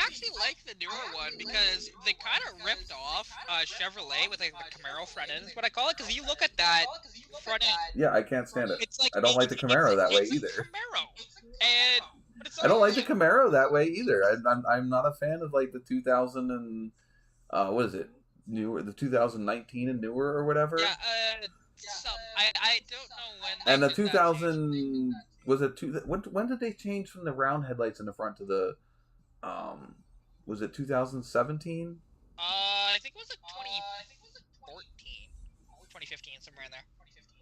actually like the newer one because they kind of ripped off Chevrolet with the Camaro front end is what I call it, because you look at that front end. Yeah, I can't stand it. I don't like the Camaro that way either. I don't like the Camaro that way either. I'm not a fan of like the 2000 and what is it? Newer, the 2019 and newer or whatever. Yeah, I don't know when. And the 2000. Was it when did they change from the round headlights in the front to the was it 2017? I think it was like 2014, 2015, somewhere in there.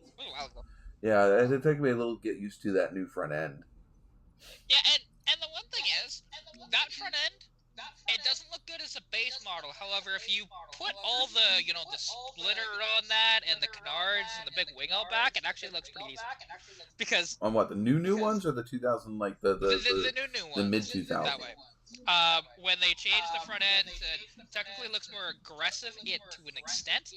It was a while ago. Yeah, it took me a little to get used to that new front end. Yeah, and the one thing is, that front end, it doesn't look good as a base model. However, if you put all the, the splitter on that and the canards and the big wing out back, it actually looks pretty decent. Because on what, the new ones or the 2000 like the new ones, the mid 2000s? That way. When they changed the front end, it technically looks more aggressive to an extent,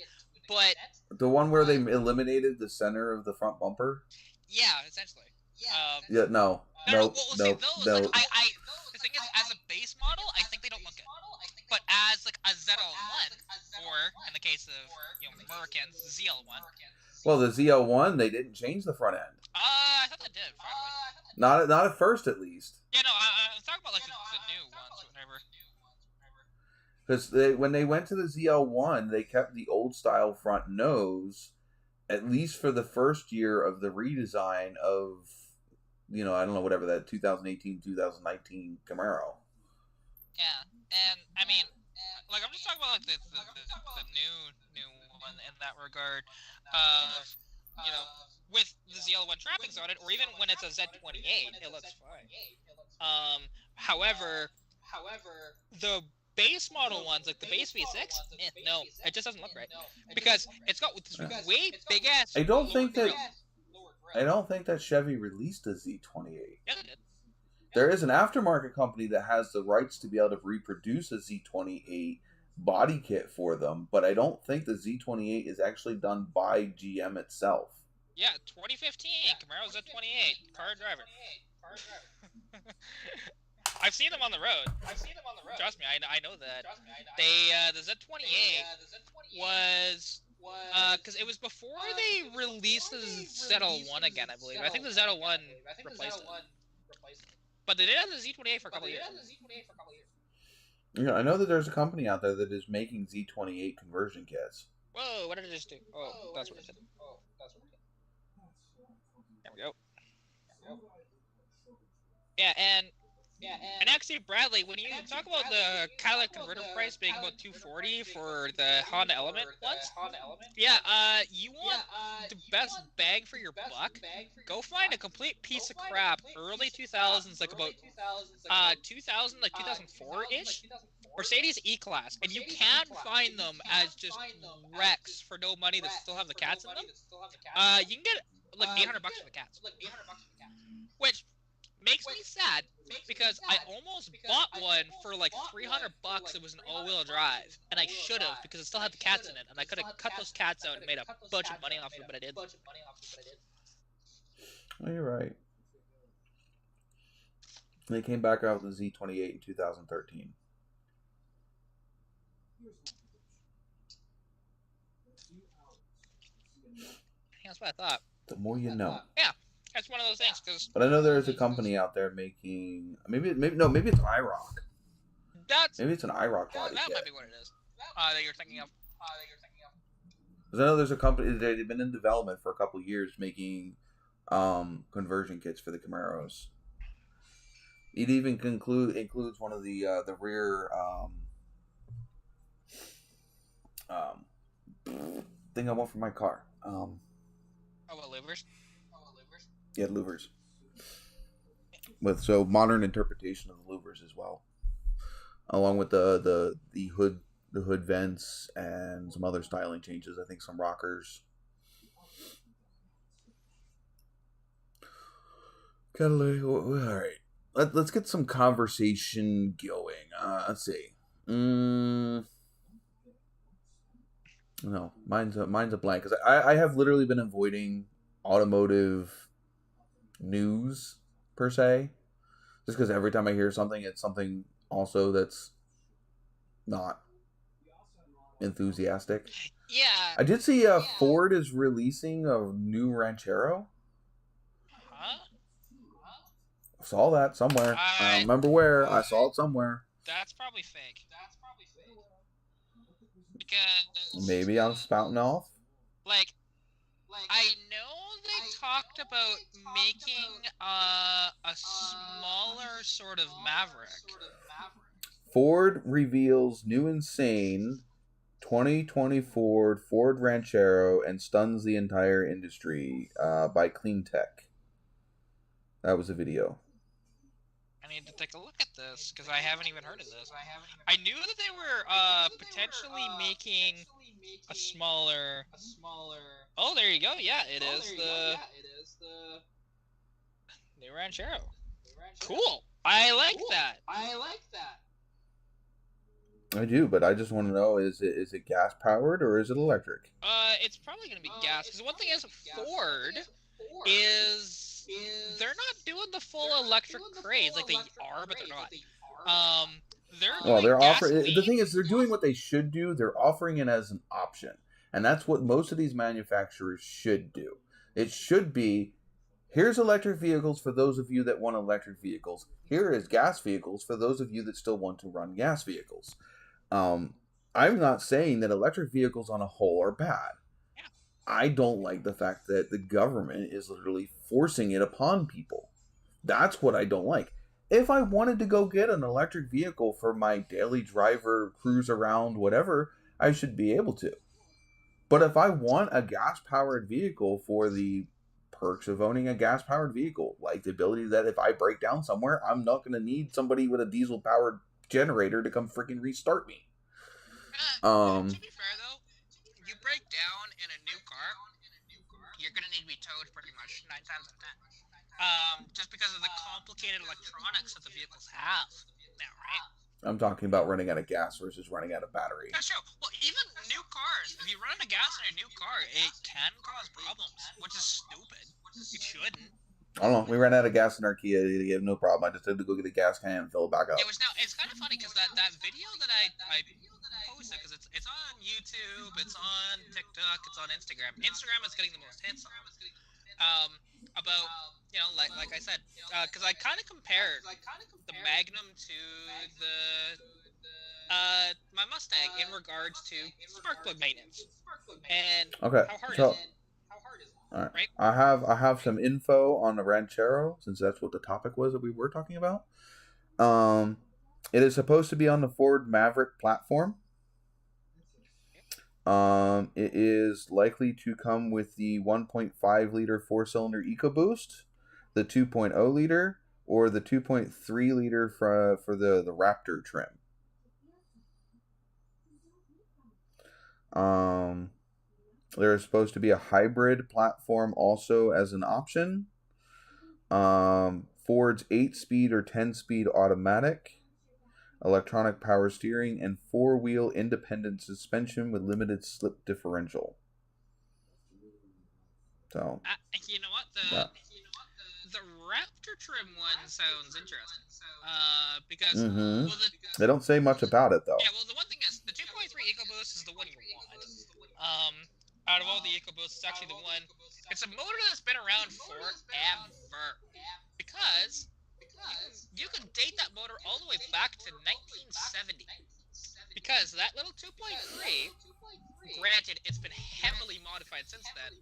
but the one where they eliminated the center of the front bumper. Yeah, essentially. No. The thing is, as a base model, I think they don't look good. But as like a ZL1, or in the case of Americans, ZL1. Well, the ZL1, they didn't change the front end. I thought they did. Finally. Not at first, at least. Yeah, no, I'm talking about like the new ones, whatever. Because when they went to the ZL1, they kept the old style front nose, at least for the first year of the redesign of, I don't know, whatever that 2018, 2019 Camaro. Yeah, and I mean, like I'm just talking about like the new one in that regard. With the ZL1 trappings on it, or even when it's a Z28, it looks fine. However, the base model ones, like the base V6, no, it just doesn't look right because it's got this way big ass. I don't think that Chevy released a Z28. Yeah, they did. There is an aftermarket company that has the rights to be able to reproduce a Z28 body kit for them, but I don't think the Z28 is actually done by GM itself. Yeah, 2015 Camaro Z28 car driver. I've seen them on the road. Trust me, I know that. The Z28 was because it was before they released the ZL1 again, I believe. I think the ZL1 replaced it. But they did have the Z28 for a couple of years. Yeah, I know that there's a company out there that is making Z28 conversion kits. Whoa, what did it just do? Oh, that's what it did. There we go. Yeah, and actually, Bradley, when you talk about the Cadillac converter price being about $240 for the Honda Element ones, you want the best bang for your buck? Go find a complete piece of crap early 2000s, like about 2000, like 2004-ish, Mercedes E-Class, and you can find them as just wrecks for no money that still have the cats in them. You can get like $800 for the cats, which makes me sad because I almost bought one for like $300. It was an all-wheel drive, and I should have because it still had the cats in it, and I could have cut those cats out and made a bunch of money off of it, but I did. Oh, you're right. They came back out with the Z28 in 2013. That's what I thought. The more you know. Yeah. That's one of those things, But I know there is a company out there making maybe it's IROC. Maybe it's an IROC body that kit. might be what it is. That you're thinking of. Because I know there's a company they've been in development for a couple of years making conversion kits for the Camaros. It even includes one of the rear thing I want for my car. Louvers. Yeah, louvers. With modern interpretation of the louvers as well, along with the hood vents and some other styling changes. I think some rockers. All right, let's get some conversation going. Let's see. No, mine's a blank because I have literally been avoiding automotive news per se, just because every time I hear something, it's something also that's not enthusiastic. Yeah. I did see Ford is releasing a new Ranchero. Huh? I saw that somewhere. I don't remember where. I saw it somewhere. That's probably fake. Because maybe I'm spouting off. Like I know they talked about making a smaller sort of Maverick. Ford reveals new insane 2024 Ford Ranchero and stuns the entire industry by Clean Tech. That was a video. I need to take a look at this because I haven't even heard of this. I knew that they were potentially making a smaller. Oh, there you go. Yeah, it is the new Ranchero. Cool. I like that. I do, but I just want to know: is it gas powered or is it electric? It's probably going to be gas because one thing is Ford is they're not doing the full electric craze like they are, but they're not. They're offering. The thing is, they're doing what they should do. They're offering it as an option, and that's what most of these manufacturers should do. It should be: here's electric vehicles for those of you that want electric vehicles. Here is gas vehicles for those of you that still want to run gas vehicles. I'm not saying that electric vehicles on a whole are bad. I don't like the fact that the government is literally forcing it upon people. That's what I don't like. If I wanted to go get an electric vehicle for my daily driver, cruise around, whatever, I should be able to. But if I want a gas-powered vehicle for the perks of owning a gas-powered vehicle, like the ability that if I break down somewhere, I'm not going to need somebody with a diesel-powered generator to come freaking restart me. To be fair, though, you break down in a new car, you're going to need to be towed pretty much 9 times out of 10. Just because of the complicated electronics that the vehicles have now, right? I'm talking about running out of gas versus running out of battery. That's true. Well, even new cars, if you run out of gas in a new car, it can cause problems, which is stupid. It shouldn't. I don't know. We ran out of gas in our Kia. You have no problem. I just had to go get a gas can and fill it back up. It's kind of funny because that video that I posted, because it's on YouTube, it's on TikTok, it's on Instagram. Instagram is getting the most hits on. About, you know, like I said, because I kind of compared the Magnum to my Mustang in regards to spark plug maintenance and how hard is it? All right. Right? I have some info on the Ranchero, since that's what the topic was that we were talking about. It is supposed to be on the Ford Maverick platform. It is likely to come with the 1.5 liter 4-cylinder EcoBoost, the 2.0 liter, or the 2.3 liter for the Raptor trim. There is supposed to be a hybrid platform also as an option. Ford's 8-speed or 10-speed automatic, electronic power steering, and 4-wheel independent suspension with limited slip differential. So, you know what? The Raptor trim one sounds interesting. Because they don't say much about it though. Yeah, well, the one thing is the 2.3 EcoBoost is the one you want. Out of all the EcoBoosts, it's actually the one. It's a motor that's been around forever. Because you can date that motor all the way back to 1970. Because that little 2.3, granted, it's been heavily modified since then.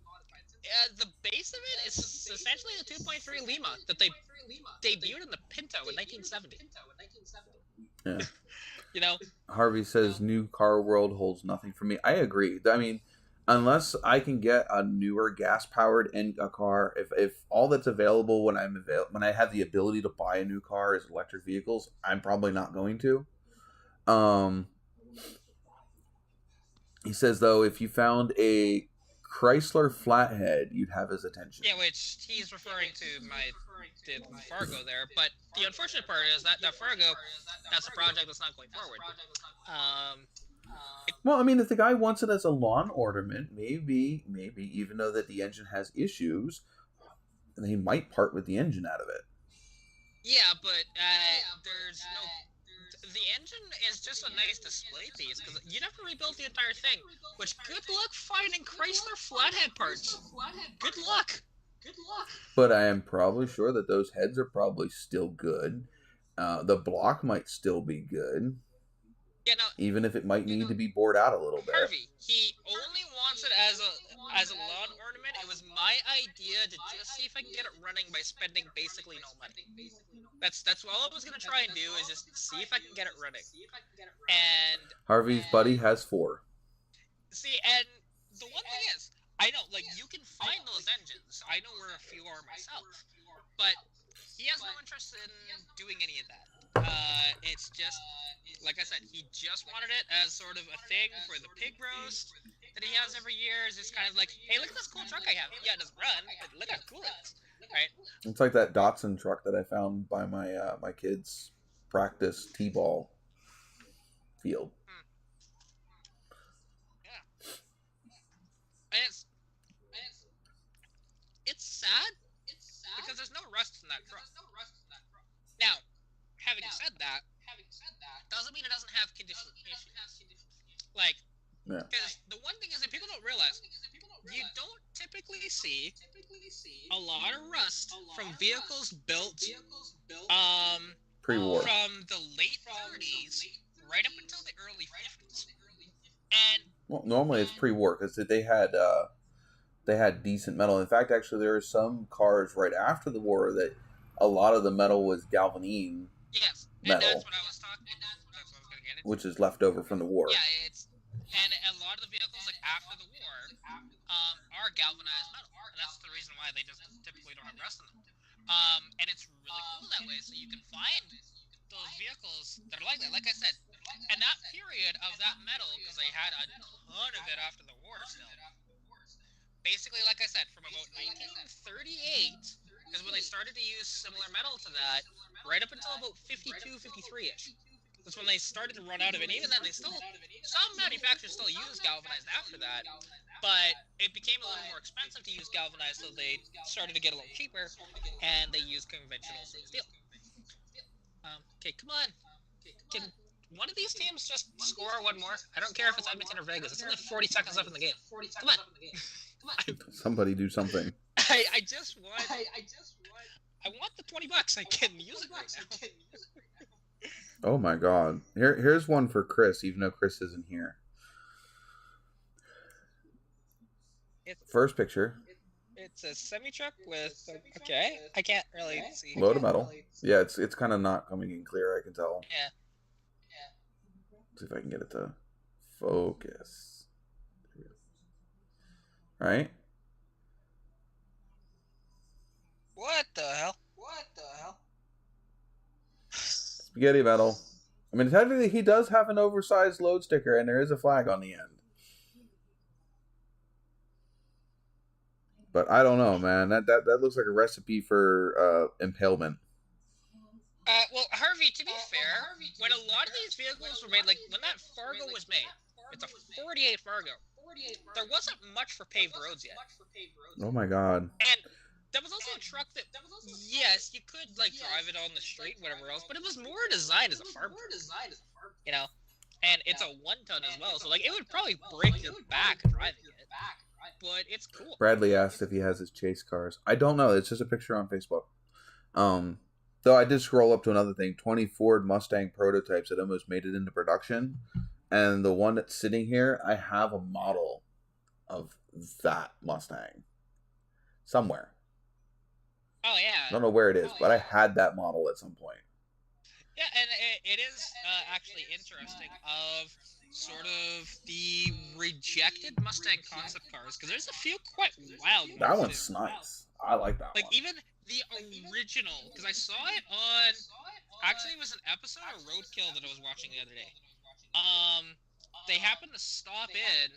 The base of it is essentially the 2.3 Lima that they debuted in the Pinto in 1970. Yeah. You know? Harvey says new car world holds nothing for me. I agree. I mean, unless I can get a newer gas-powered car, if all that's available when I have the ability to buy a new car is electric vehicles, I'm probably not going to. He says, though, if you found a Chrysler Flathead, you'd have his attention. Yeah, which he's referring to the Fargo there. But the unfortunate part is that Fargo, that's a project that's not going forward. Well, I mean, if the guy wants it as a lawn ornament, maybe, even though that the engine has issues, they might part with the engine out of it. Yeah, but there's no... The engine is just a nice display piece, because you'd have to rebuild the entire thing, which good luck finding Chrysler Flathead parts. Good luck. But I am probably sure that those heads are probably still good. The block might still be good. Yeah, no, even if it might need to be bored out a little bit. Harvey, he only wants it as a lawn ornament. It was my idea to just see if I can get it running by spending basically no money. That's all I was gonna try and do, is just see if I can get it running. And Harvey's buddy has 4. See, and the one thing is, I know, like, you can find those engines. I know where a few are myself, but he has no interest in doing any of that. It's just, like I said, he just wanted it as sort of a thing for the pig roast that he has every year. It's just kind of like, hey, look at this cool truck I have. Yeah, it doesn't run, but look how cool it is. Right? It's like that Datsun truck that I found by my my kids' practice t-ball field. Yeah. And it's sad because there's no rust in that truck. Now, having said that, doesn't mean it doesn't have condition issues. Like, because the one thing is that people don't realize, you don't typically see a lot of rust from vehicles built pre-war, from the late 30s right up until the early 50s. And well, normally it's pre-war because they had decent metal. In fact, actually, there are some cars right after the war that a lot of the metal was galvanine. Yes, metal, and that's what I was talking about. That's what I was going to get into. Which is left over from the war. Yeah, and a lot of the vehicles, like, after the war, are galvanized metal, and that's the reason why they just typically don't have rust in them. And it's really cool that way, so you can find those vehicles that are like that. Like I said, and that period of that metal, because they had a ton of it after the war still. Basically, like I said, from about 1938 is when they started to use similar metal to that, right up until about 52, 53-ish. That's when they started to run out of it. Even then, some manufacturers still use galvanized after that, but it became a little more expensive to use galvanized, so they started to get a little cheaper, and they used conventional steel. Okay, come on. Can one of these teams just score one more? I don't care if it's Edmonton or Vegas. It's only 40 seconds left in the game. Come on. Somebody do something. I want the $20. I can use it right now. Oh my god. Here's one for Chris, even though Chris isn't here. First picture. It's a semi-truck with... Okay, I can't really see. Load of metal. Yeah, it's kind of not coming in clear, I can tell. Yeah. Let's see if I can get it to focus. Right? What the hell? Spaghetti metal. I mean, technically, he does have an oversized load sticker, and there is a flag on the end. But I don't know, man. That looks like a recipe for impalement. Well, Harvey, to be fair, when a lot of these vehicles were made, like when that Fargo was made, it's a 48 Fargo. There wasn't much for paved roads yet. Oh my god. And that was also a truck that, yes, you could like drive it on the street, whatever else, but it was more designed as a farm truck, you know. And it's a 1-ton as well, so like it would probably break your back driving it. But it's cool. Bradley asked if he has his chase cars. I don't know. It's just a picture on Facebook. Though I did scroll up to another thing. 20 Ford Mustang prototypes that almost made it into production. And the one that's sitting here, I have a model of that Mustang. Somewhere. Oh, yeah. I don't know where it is, but I had that model at some point. Yeah, and it is actually interesting of sort of the rejected Mustang concept cars, because there's a few quite wild ones. That one's nice. I like that one. Like, even the original, because I saw it on, actually it was an episode of Roadkill that I was watching the other day. They happened to stop in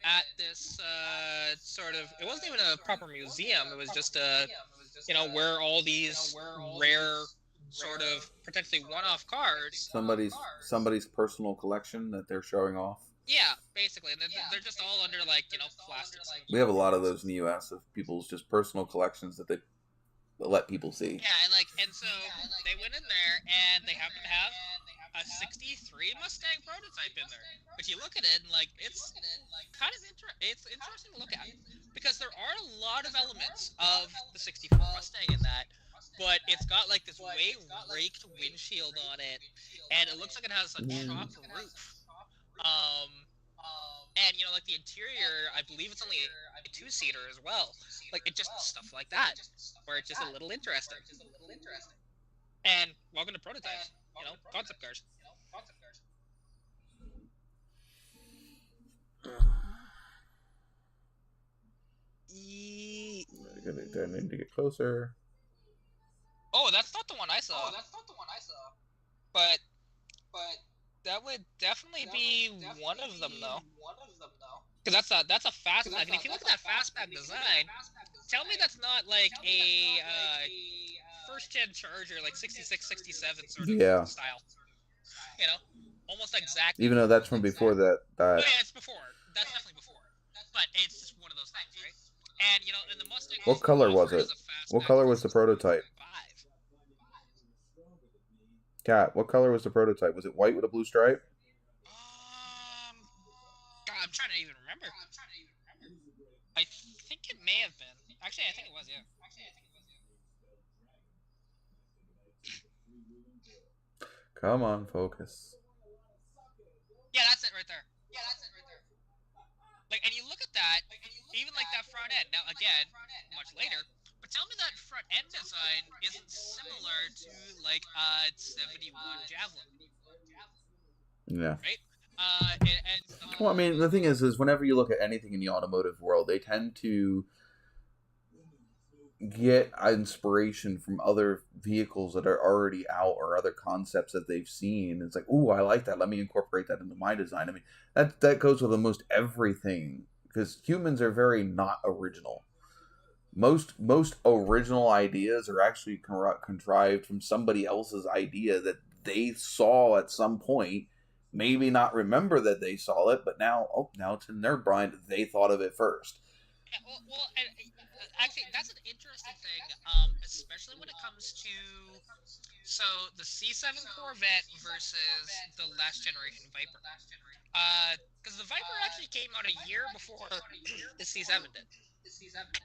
at this sort of, it wasn't even a proper museum, it was just you know, where all these rare sort of potentially one-off cars. Somebody's personal collection that they're showing off. Yeah, basically, and they're just all under like, you know, plastics. We have a lot of those in the U.S. of people's just personal collections that they let people see. Yeah, and so they went in there and they happen to have a '63 Mustang prototype in there. But you look at it and like it's kind of it's interesting to look at because there are a lot of elements of the '64 Mustang in that. But it's got like this way raked windshield on it, and it looks like it has a chopped roof. And you know, like the interior, I believe it's only a 2-seater as well. Like it just stuff like that, where it's just a little interesting. And welcome to prototypes, you know, concept cars. I need to get closer. Oh, that's not the one I saw. But that would definitely be one of them, though. Because that's a fastback, and if you look at that fastback design, tell me that's not like a first-gen Charger, like 66, 67 sort of style. You know, almost exactly. Even though that's from before that. Oh, yeah, it's before. That's definitely before. But it's just one of those things, right? And you know, in the Mustang. What color was it? What color was the prototype? Kat, what color was the prototype? Was it white with a blue stripe? God, I'm trying to even remember. I think it may have been. Actually, I think it was, yeah. Come on, focus. Yeah, that's it right there. Like, and you look at that, even like that front end. Now, again, much later. But tell me that front end design isn't similar to like a '71 Javelin. Yeah. Right? Well, I mean, the thing is whenever you look at anything in the automotive world, they tend to get inspiration from other vehicles that are already out or other concepts that they've seen. It's like, ooh, I like that. Let me incorporate that into my design. I mean, that goes with almost everything, because humans are very not original. Most original ideas are actually contrived from somebody else's idea that they saw at some point. Maybe not remember that they saw it, but now it's in their brain. They thought of it first. Yeah, and actually, that's an interesting thing, especially when it comes to the C7 Corvette versus the last generation Viper. Because the Viper actually came out a year before the C7 did,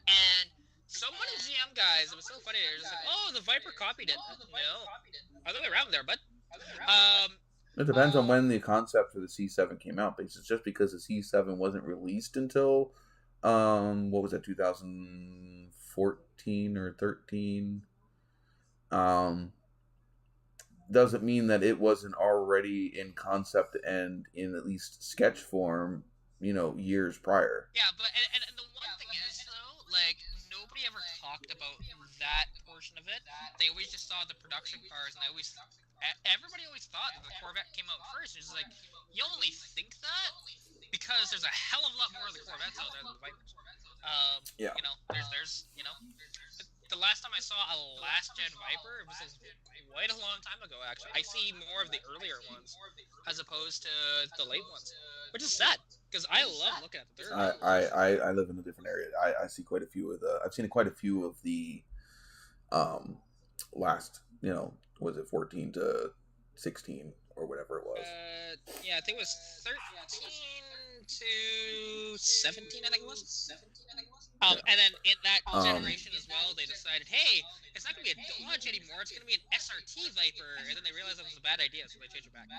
and so many GM guys, it was so funny. They're just like, "Oh, the Viper copied it." No, other way around there, but It depends on when the concept for the C7 came out. Just because the C7 wasn't released until what was that, 2014 or 13? Doesn't mean that it wasn't already in concept and in at least sketch form, years prior. Yeah, but and the one thing is though, like, nobody ever talked about that portion of it. They always just saw the production cars, and everybody always thought that the Corvette came out first. It's just like, you only think that because there's a hell of a lot more of the Corvettes out there than the Vipers. Yeah. There's the last time I saw a last gen Viper, it was quite a long time ago. Actually, I see more of the earlier ones as opposed to the late ones, which is sad because I love looking at the third. I live in a different area. I see quite a few of the. I've seen quite a few of the last, was it 14 to 16 or whatever it was. Yeah, I think it was 13 to 17. I think it was. And then in that generation as well, they decided, hey, it's not going to be a Dodge anymore. It's going to be an SRT Viper. And then they realized that was a bad idea, so they changed it back.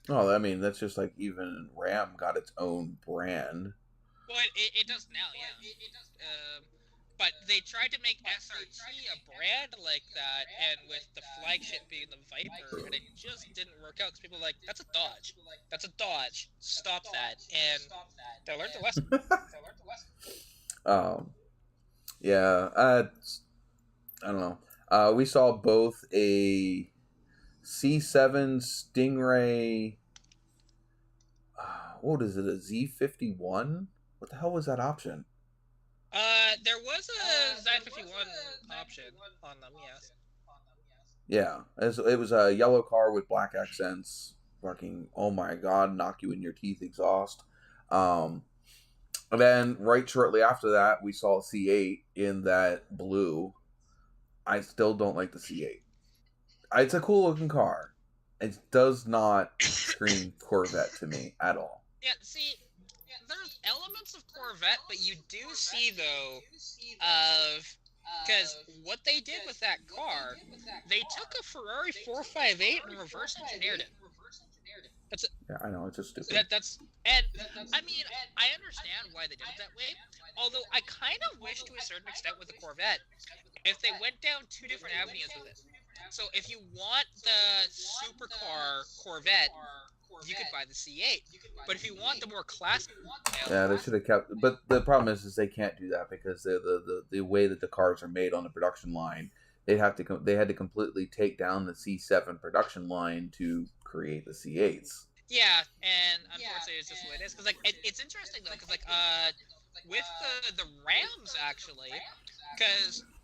Oh, I mean, that's just like even Ram got its own brand. Well, it does now, yeah. But they tried to make SRT a brand like that, and with the flagship being the Viper, and it just didn't work out because people were like, that's a Dodge. That's a Dodge. Stop that. And they learned the lesson. Yeah, I don't know. We saw both a C7 Stingray. What is it? A Z51? What the hell was that option? There was a Z51 option on them, yes. Yeah, it was a yellow car with black accents. Fucking, oh my god, knock you in your teeth exhaust. And then right shortly after that, we saw a C8 in that blue. I still don't like the C8. It's a cool looking car. It does not scream Corvette to me at all. Yeah, see, there's elements of Corvette, but you do see, though, because what they did with that car, they took a Ferrari 458 and reverse engineered it. That's it. Yeah, I know, it's just stupid. I mean, I understand why they did it that way, although I kind of wish to a certain extent with the Corvette, if they went down two different avenues with it. So if you want the supercar Corvette, you could buy the C8. But if you want the more classic, yeah, they should have kept. But the problem is they can't do that because the way that the cars are made on the production line, they had to completely take down the C7 production line to create the C8s. Yeah, and unfortunately, it's just the way it is. Because it's interesting though, because with the Rams actually,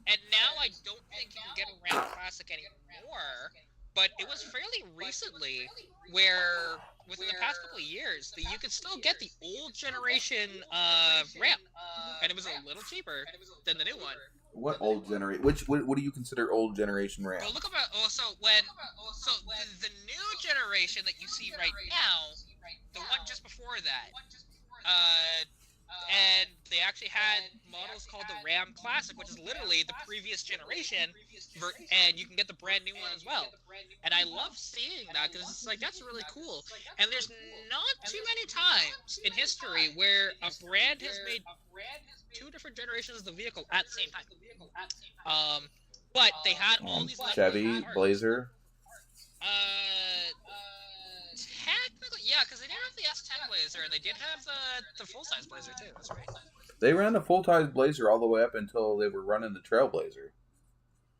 and now I don't think you can get a Ram Classic anymore. But it was fairly recently where, within the past couple of years, that you could still get the old generation Ram, and it was a little cheaper than the new one. What old generation? What do you consider old generation Ram? Well, look about the new generation that you see right now, the one just before that, and they actually had models called the Ram Classic, which is literally the previous generation, and you can get the brand new one as well. And I love seeing that because it's like, that's really cool. And there's not too many times in history where a brand has made two different generations of the vehicle at the same time. But they had all these Chevy Blazer. Yeah, because they did have the S10 Blazer, and they did have the full-size Blazer, too. That's right. They ran the full-size Blazer all the way up until they were running the Trailblazer.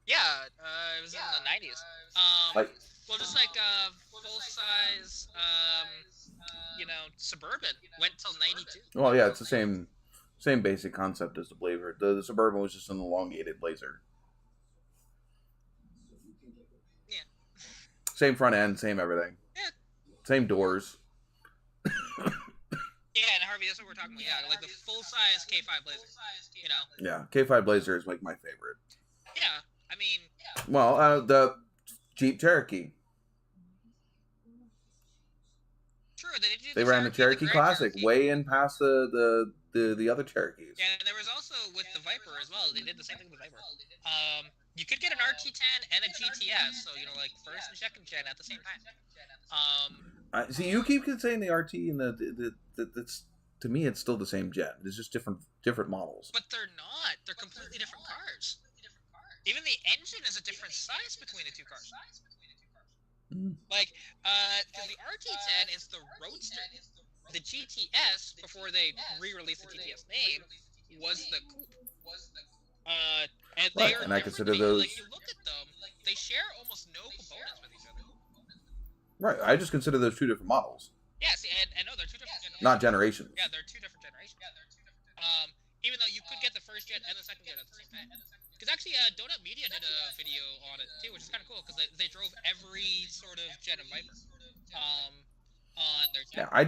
Yeah, it was in the 90s. Well, just like full-size, Suburban went till 92. Well, yeah, it's the same basic concept as the Blazer. The Suburban was just an elongated Blazer. Yeah. Same front end, same everything. Yeah. Same doors. Yeah, and Harvey, that's what we're talking about. Yeah, like the full-size K5 Blazer. Yeah, K5 Blazer is like my favorite. Yeah, I mean. Well, the Jeep Cherokee. True, they ran the Cherokee Classic Cherokee. way in past the other Cherokees. Yeah, and there was also with the Viper as well. They did the same thing with the Viper. You could get an RT10 and a GTS, so like first and second gen at the same time. See, you keep saying the RT and that's to me it's still the same gen. It's just different models. But they're not. They're completely different cars. Even the engine is a different size between the two cars. Like, because the RT10 is the Roadster. The GTS, before they re-released the GTS name, was the coupe. And they are and I consider those. Like, you look at them, they share almost no components with each other. Right, I just consider those two different models. Yeah, see, and no, they're two different generations. Not generations. Yeah, they're two different generations. Even though you could get the first gen and the second gen at the same time. Because actually, Donut Media did a video on it too, which is kind of cool because they drove every sort of gen of Viper on their gen. Yeah, I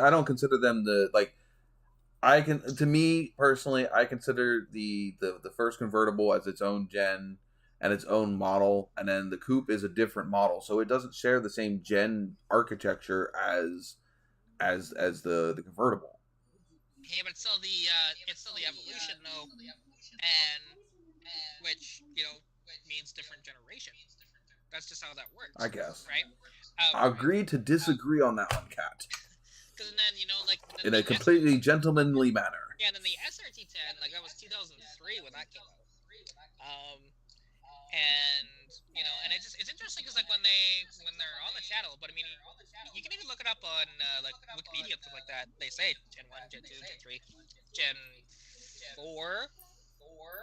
don't consider them to me personally, I consider the first convertible as its own gen and its own model, and then the coupe is a different model, so it doesn't share the same gen architecture as the convertible. Yeah, but it's still the evolution though, and which means different generation. That's just how that works. I guess. Right. Agree to disagree on that one, Kat. Because then in a completely gentlemanly manner. Yeah, and then the SRT10, that was 2003 when that came out. And it's interesting because when they're on the channel, but I mean, you can even look it up on Wikipedia and stuff like that. They say Gen 1, Gen 2, Gen 3, Gen 4,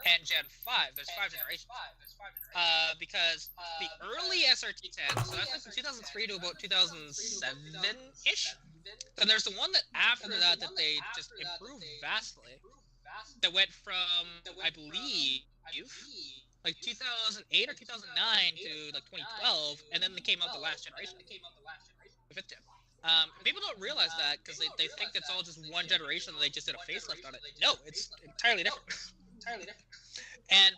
and Gen 5. There's 5 generations. Because the early SRT10, so that's from 2003 to about 2007-ish. Then there's the one that after that they just improved vastly. That went from, I believe, 2008 or 2009 to 2012, and then they came out the last generation, the 5th gen. People don't realize that because they think it's all just one generation and they just did a facelift on it. No, it's entirely different. And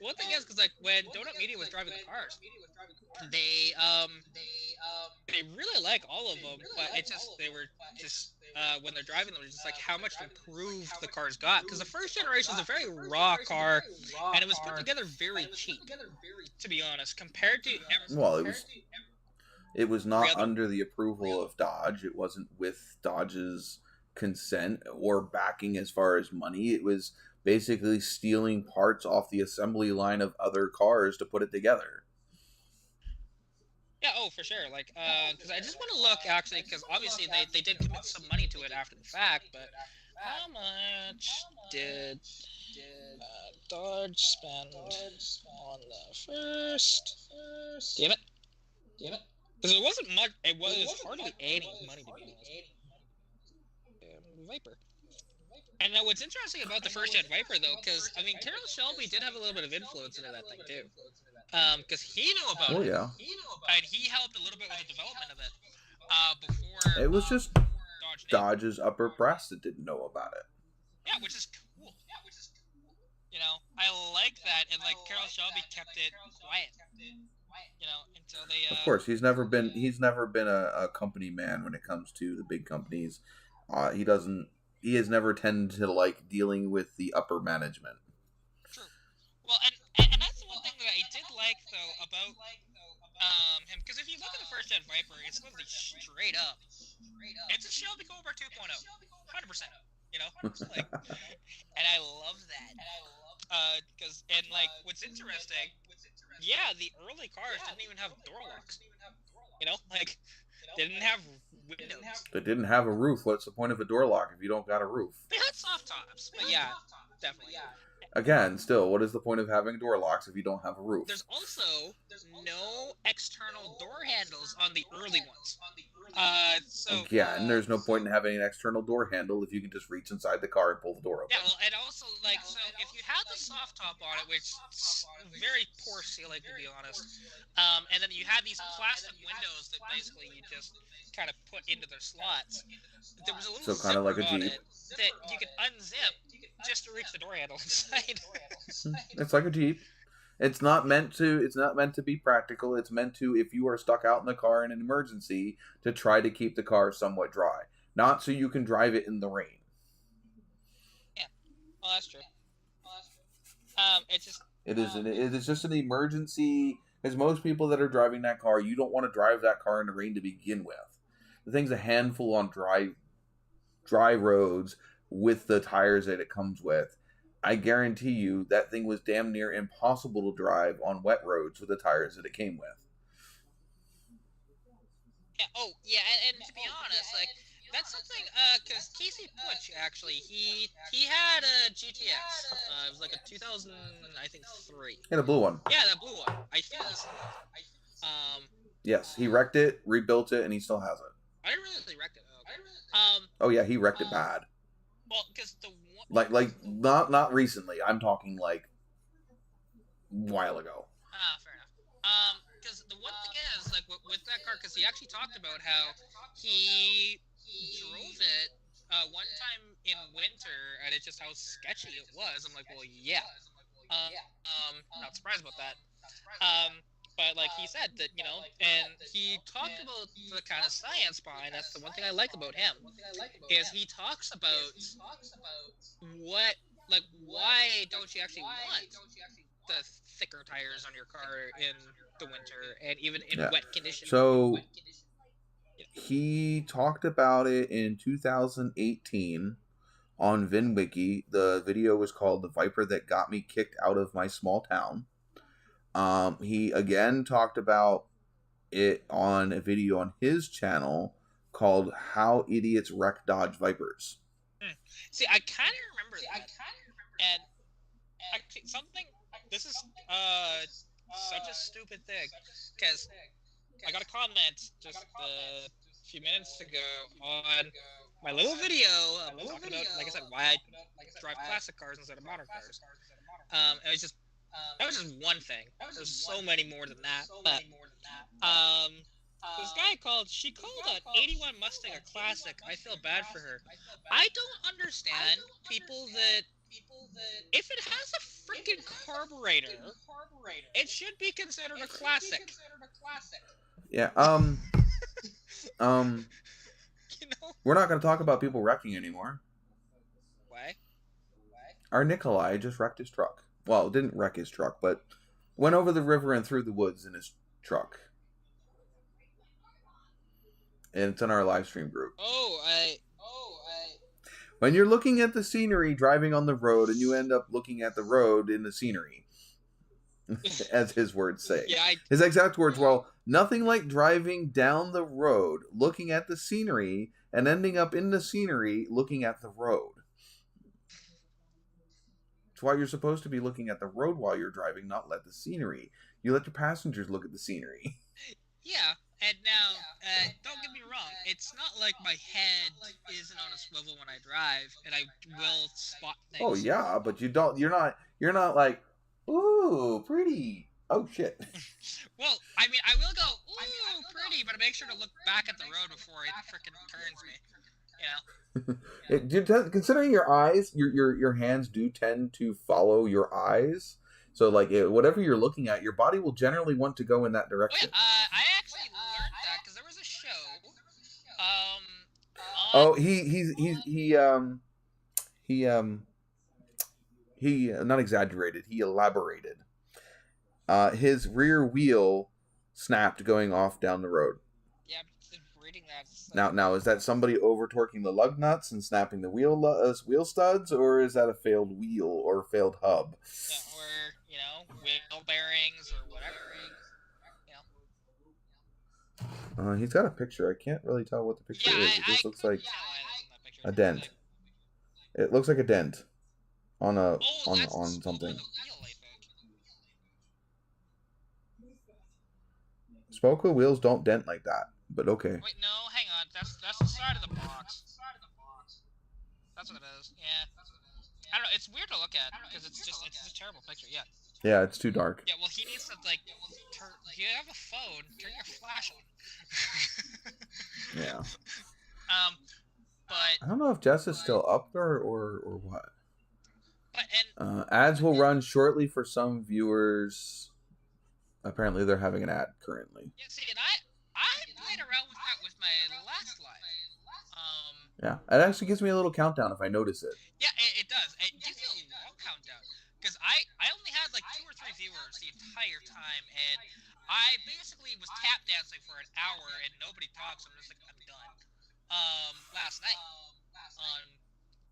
the one thing is, because when Donut Media was driving the cars, they really like all of them, but when they're driving them, it's just how much improved the cars got. Because the first generation is a very raw car, and it was put together very cheap, to be honest, compared to. It was not under the approval of Dodge. It wasn't with Dodge's consent or backing as far as money. It was basically stealing parts off the assembly line of other cars to put it together. Yeah, for sure. Because I just want to look, actually, because obviously they did commit some money to it after the fact, but how much did Dodge spend on the first? Damn it. Because it wasn't much, it was hardly any money, to be honest. Viper. And now what's interesting about the first gen Viper, though, because, I mean, Carroll Shelby did have a little bit of influence into that thing, too. Because he knew about it. Yeah. And he helped a little bit with the development of it. Before... It was just Dodge's upper brass that didn't know about it. Yeah, which is cool. I like that, and, Carroll Shelby kept it quiet. Until they... Of course, he's never been a company man when it comes to the big companies. He has never tended to like dealing with the upper management. True. Well, and that's the one thing that I did like though about him, because if you look at the first gen Viper, it's literally straight up. It's a Shelby Cobra 2.0, 100%. And I love that. Because what's interesting, yeah, the early cars didn't even have door locks. Like, they didn't have windows. They didn't have a roof. What's the point of a door lock if you don't got a roof? They had soft tops, but yeah, definitely. Again, still, what is the point of having door locks if you don't have a roof? There's also no external door handles on the early ones. And there's no point in having an external door handle if you can just reach inside the car and pull the door open. Yeah, well, and also, like, so if you had the soft top on it, which is very poor sealing, to be honest, and then you had these plastic windows that basically you just kind of put into their slots, there was a little kind of like a on Jeep it that you could unzip just to reach the door handle inside. It's like a Jeep. It's not meant to be practical. It's meant to, if you are stuck out in the car in an emergency, to try to keep the car somewhat dry. Not so you can drive it in the rain. Yeah. Well, that's true. It is just an emergency, because most people that are driving that car, you don't want to drive that car in the rain to begin with. The thing's a handful on dry roads with the tires that it comes with. I guarantee you that thing was damn near impossible to drive on wet roads with the tires that it came with. Yeah. Oh, yeah. And to be honest, like, that's something. Because Casey Butch actually, he had a GTS. It was like a 2000, I think 3. Yeah, the blue one. Yeah, that blue one. I feel this. Yes, he wrecked it, rebuilt it, and he still has it. I didn't really wreck it. Okay. Oh yeah, he wrecked it bad. Well, because the one. Like not recently. I'm talking like a while ago. Fair enough. Because the one thing is, like, with that car, because he actually talked about how he drove it one time in winter, and it's just how sketchy it was. I'm like, well, yeah. Not surprised about that. But like he said that, and he talked about the kind of science behind. That's the one thing I like about him, is he talks about why don't you actually want the thicker tires on your car in the winter and even in wet conditions. So he talked about it in 2018 on VinWiki. The video was called "The Viper That Got Me Kicked Out of My Small Town." He again talked about it on a video on his channel called "How Idiots Wreck Dodge Vipers." See, I kind of remember that. And actually, this is such a stupid thing, because I got a comment just a few minutes ago on my little video talking about, like I said, why I drive classic cars instead of modern cars. That was just one thing. There's so many more than that. But this guy she called an 81 Mustang a classic. I feel bad for her. I don't understand people that if it has a freaking carburetor, it should be considered a classic. Yeah. We're not going to talk about people wrecking anymore. Why? Our Nikolai just wrecked his truck. Well, didn't wreck his truck, but went over the river and through the woods in his truck. And it's in our live stream group. When you're looking at the scenery driving on the road and you end up looking at the road in the scenery, as his words say. Yeah, his exact words were, nothing like driving down the road, looking at the scenery, and ending up in the scenery looking at the road. That's why you're supposed to be looking at the road while you're driving, not let the scenery. You let your passengers look at the scenery. Yeah, and now, don't get me wrong, it's not like my head isn't on a swivel when I drive, and I will spot things. Oh yeah, but you're not like, ooh, pretty. Oh shit. Well, I mean, I will go, ooh, pretty, but I make sure to look back at the road before it frickin' turns me. Considering your eyes, your hands do tend to follow your eyes. So, like, whatever you're looking at, your body will generally want to go in that direction. I actually learned that because there was a show. He not exaggerated. He elaborated. His rear wheel snapped going off down the road. Yeah, I've been reading that. Now, is that somebody over torquing the lug nuts and snapping the wheel studs, or is that a failed wheel or failed hub? Yeah, or wheel bearings or whatever. He's got a picture. I can't really tell what the picture is. It just looks like a dent. It looks like a dent on on something. Smoke wheel wheels don't dent like that, but okay. Wait, no, hang on. That's the side of the box. That's what it is. Yeah. I don't know. It's weird to look at because it's a terrible picture. Yeah. Yeah, it's too dark. Yeah. Well, he needs to turn. You have a phone. Turn your flash on. Yeah. But I don't know if Jess is still up there or what. But ads will run shortly for some viewers. Apparently, they're having an ad currently. Yeah, see, and I played around with that with my last live. Yeah, it actually gives me a little countdown if I notice it. Yeah, it does. It gives you a long countdown because I only had like 2 or 3 viewers the entire time, and I basically was tap dancing for an hour and nobody talks. So I'm just like, I'm done. Last night on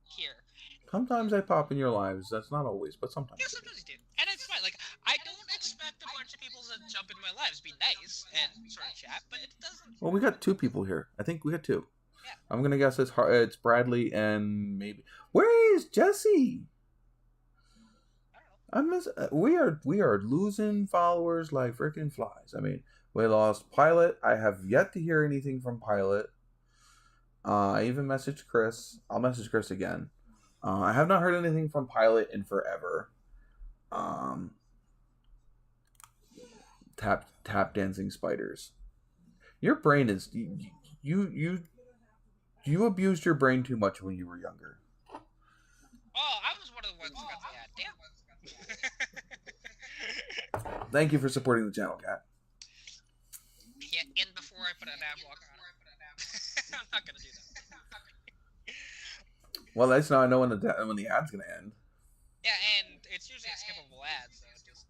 here. Sometimes I pop in your lives. That's not always, but sometimes. Yeah, sometimes you do, and it's fine. Like I don't expect a bunch of people to jump into my lives, be nice and sort of chat, but it doesn't. Well, we got 2 people here. I think we got 2. Yeah. I'm gonna guess it's Bradley and maybe. Where is Jesse? I don't know. We are losing followers like freaking flies. I mean, we lost Pilot. I have yet to hear anything from Pilot. I even messaged Chris. I'll message Chris again. I have not heard anything from Pilot in forever. Tap dancing spiders. Your brain is you abused your brain too much when you were younger. Oh, I was one of the ones who got the ad. Damn. Thank you for supporting the channel, Kat. Yeah, in before I put an ad blocker on it. I'm not gonna do that. Well, that's now I know when the ad's gonna end. Yeah, and it's usually a skippable ad, so it's just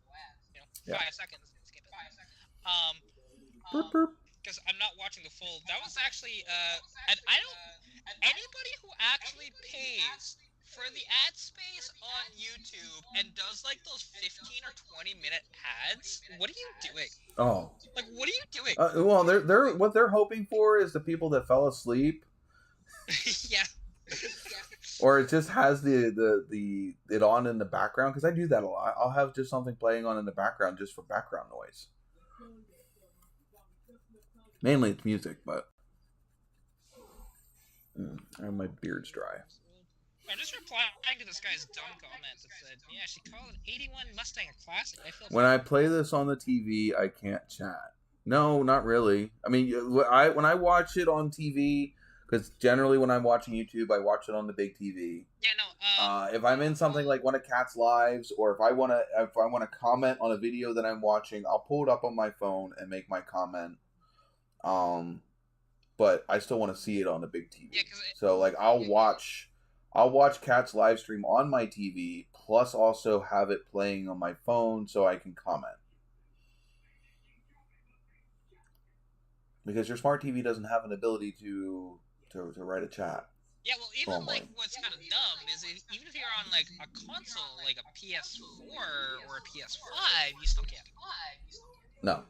5 seconds. Skip it. Burp, burp. Because I'm not watching the full. That was actually and I don't. Anybody who actually pays for the ad space on YouTube and does like those 15 or 20-minute ads, what are you doing? Oh. Like, what are you doing? Well, they're what they're hoping for is the people that fell asleep. Yeah. Or it just has the it on in the background, because I do that a lot. I'll have just something playing on in the background just for background noise. Mainly it's music, but and my beard's dry. I'm just replying to this guy's dumb comment that said, "Yeah, she called an '81 Mustang a classic." When I play this on the TV, I can't chat. No, not really. I mean, when I watch it on TV. Because generally when I'm watching YouTube, I watch it on the big TV. Yeah, no. If I'm in something like one of Kat's lives, or if I want to comment on a video that I'm watching, I'll pull it up on my phone and make my comment. But I still want to see it on the big TV. Yeah, so like I'll watch Kat's live stream on my TV, plus also have it playing on my phone so I can comment. Because your smart TV doesn't have an ability to write a chat. Yeah, well, even like what's kind of dumb is even if you're on like a console, like a PS4 or a PS5, you still can't. No,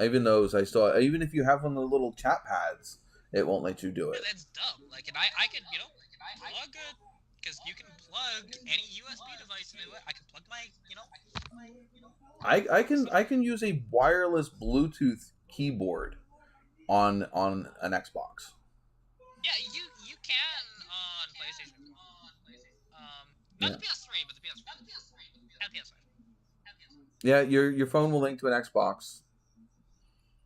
even those even if you have one of the little chat pads, it won't let you do it. Yeah, that's dumb. Like, and I can plug it because you can plug any USB device into it. I can plug my I can use a wireless Bluetooth keyboard on an Xbox. Yeah, you can on PlayStation. Not the PS3, but the PS4 and PS5. Yeah, your phone will link to an Xbox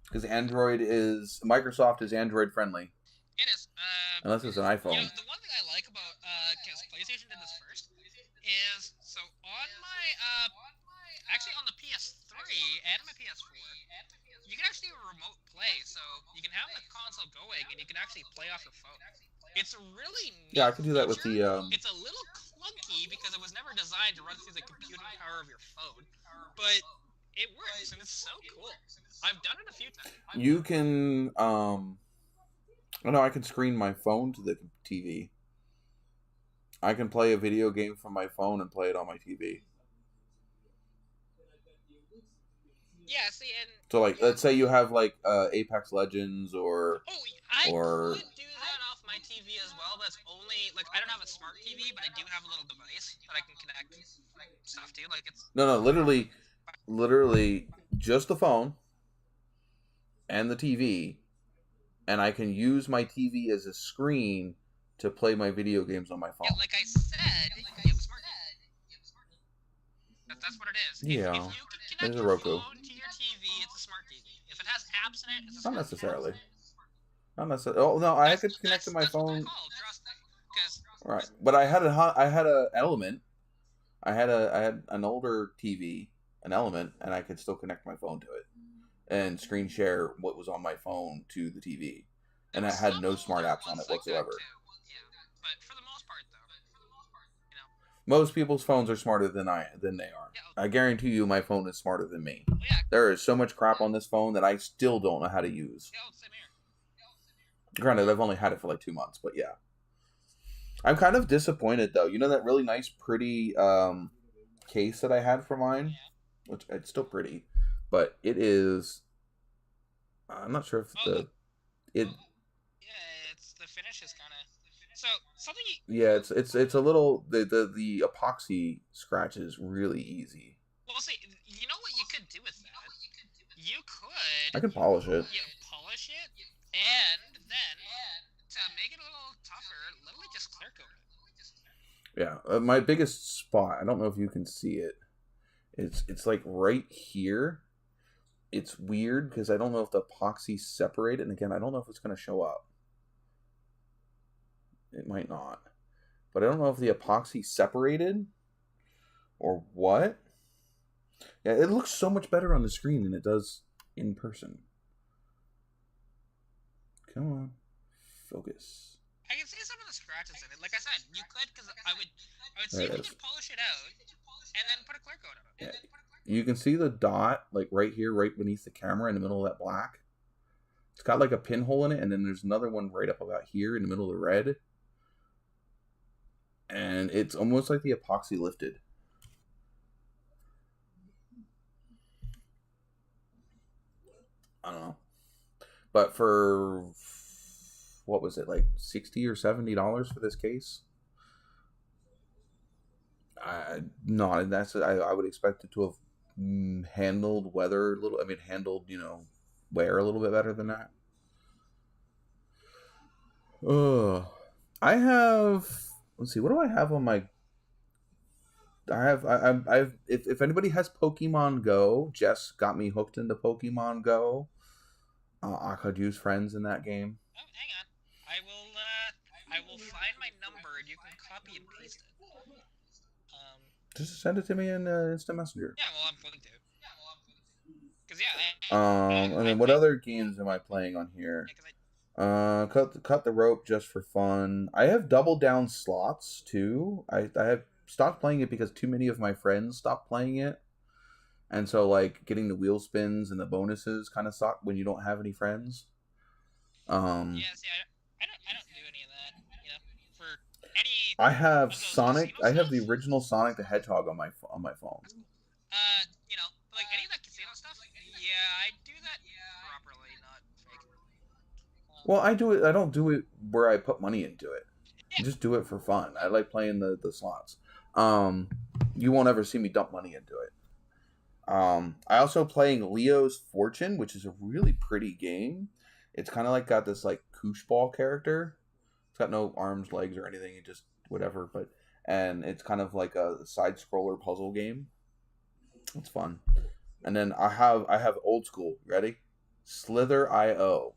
because Microsoft is Android friendly. It is. Unless it's an iPhone. The one thing I like about because PlayStation did this first is so on my actually on the PS3 and my PS4. You can actually remote play, so you can have the console going, and you can actually play off your phone. It's a really neat I can do that with feature. the. It's a little clunky because it was never designed to run through the computing power of your phone, but it works, and it's so cool. I've done it a few times. You can. I can screen my phone to the TV. I can play a video game from my phone and play it on my TV. Yeah, see, and So, like, let's say you have, like, Apex Legends or... I or could do that off my TV as well, but it's only, like, I don't have a smart TV, but I do have a little device that I can connect stuff to, like, it's... No, literally, just the phone and the TV, and I can use my TV as a screen to play my video games on my phone. Yeah, like I said, you have a smart TV. That's what it is. Yeah, if you can connect there's a your Roku. phone to your TV, it's a smart TV. If it has apps in it, it's a Not smart necessarily. TV. Not necessarily. Oh no, I could connect to my phone. That's what they're called, trust me. 'Cause Right, but I had a Element. I had an older TV, an Element, and I could still connect my phone to it and screen share what was on my phone to the TV, and I had no smart apps on it whatsoever. Yeah, but for the most part, though, you know. Most people's phones are smarter than they are. Yeah, I guarantee you, my phone is smarter than me. well, yeah. There is so much crap on this phone that I still don't know how to use. Yeah, same here. Granted, I've only had it for like 2 months, but yeah. I'm kind of disappointed though. You know that really nice, pretty case that I had for mine, which it's still pretty, but it is. I'm not sure if Yeah, it's the finish is kind of so something. Yeah, it's a little the epoxy scratch is really easy. Well, see, you know what you could do with that? You could. I can polish it. Yeah, polish it, and then to make it a little tougher, literally just clear coat it. Yeah, my biggest spot. I don't know if you can see it. It's like right here. It's weird because I don't know if the epoxy separated, and again, I don't know if it's going to show up. It might not, but I don't know if the epoxy separated or what. Yeah, it looks so much better on the screen than it does in person. Come on, focus. I can see some of the scratches in it. Like I said, you could, because I would see if you could polish it out and then put a clear coat on it. Yeah. You can see the dot, like right here, right beneath the camera in the middle of that black. It's got like a pinhole in it, and then there's another one right up about here in the middle of the red. And it's almost like the epoxy lifted. I don't know. But for, what was it, like $60 or $70 for this case? I would expect it to have handled weather a little. I mean, handled, wear a little bit better than that. I have. Let's see. What do I have on my? If anybody has Pokemon Go, Jess got me hooked into Pokemon Go. I could use friends in that game. Oh, hang on. I will find my number and you can copy and paste it. Just send it to me in Instant Messenger. Yeah, well, I'm going to. Because and then what other games am I playing on here? Cut the rope just for fun. I have Double Down Slots too. I have stopped playing it because too many of my friends stopped playing it, and so like getting the wheel spins and the bonuses kind of suck when you don't have any friends. Yeah, see, I don't do any of that. For any. I have Sonic. I have the original Sonic the Hedgehog on my phone. Like any of that casino stuff. Yeah, I do that properly, not fake. Well, I do it. I don't do it where I put money into it. I just do it for fun. I like playing the slots. You won't ever see me dump money into it. I also playing Leo's Fortune, which is a really pretty game. It's kind of like got this like koosh ball character. It's got no arms, legs, or anything. It just whatever. And it's kind of like a side scroller puzzle game. It's fun. And then I have old school. Ready? Slither.io.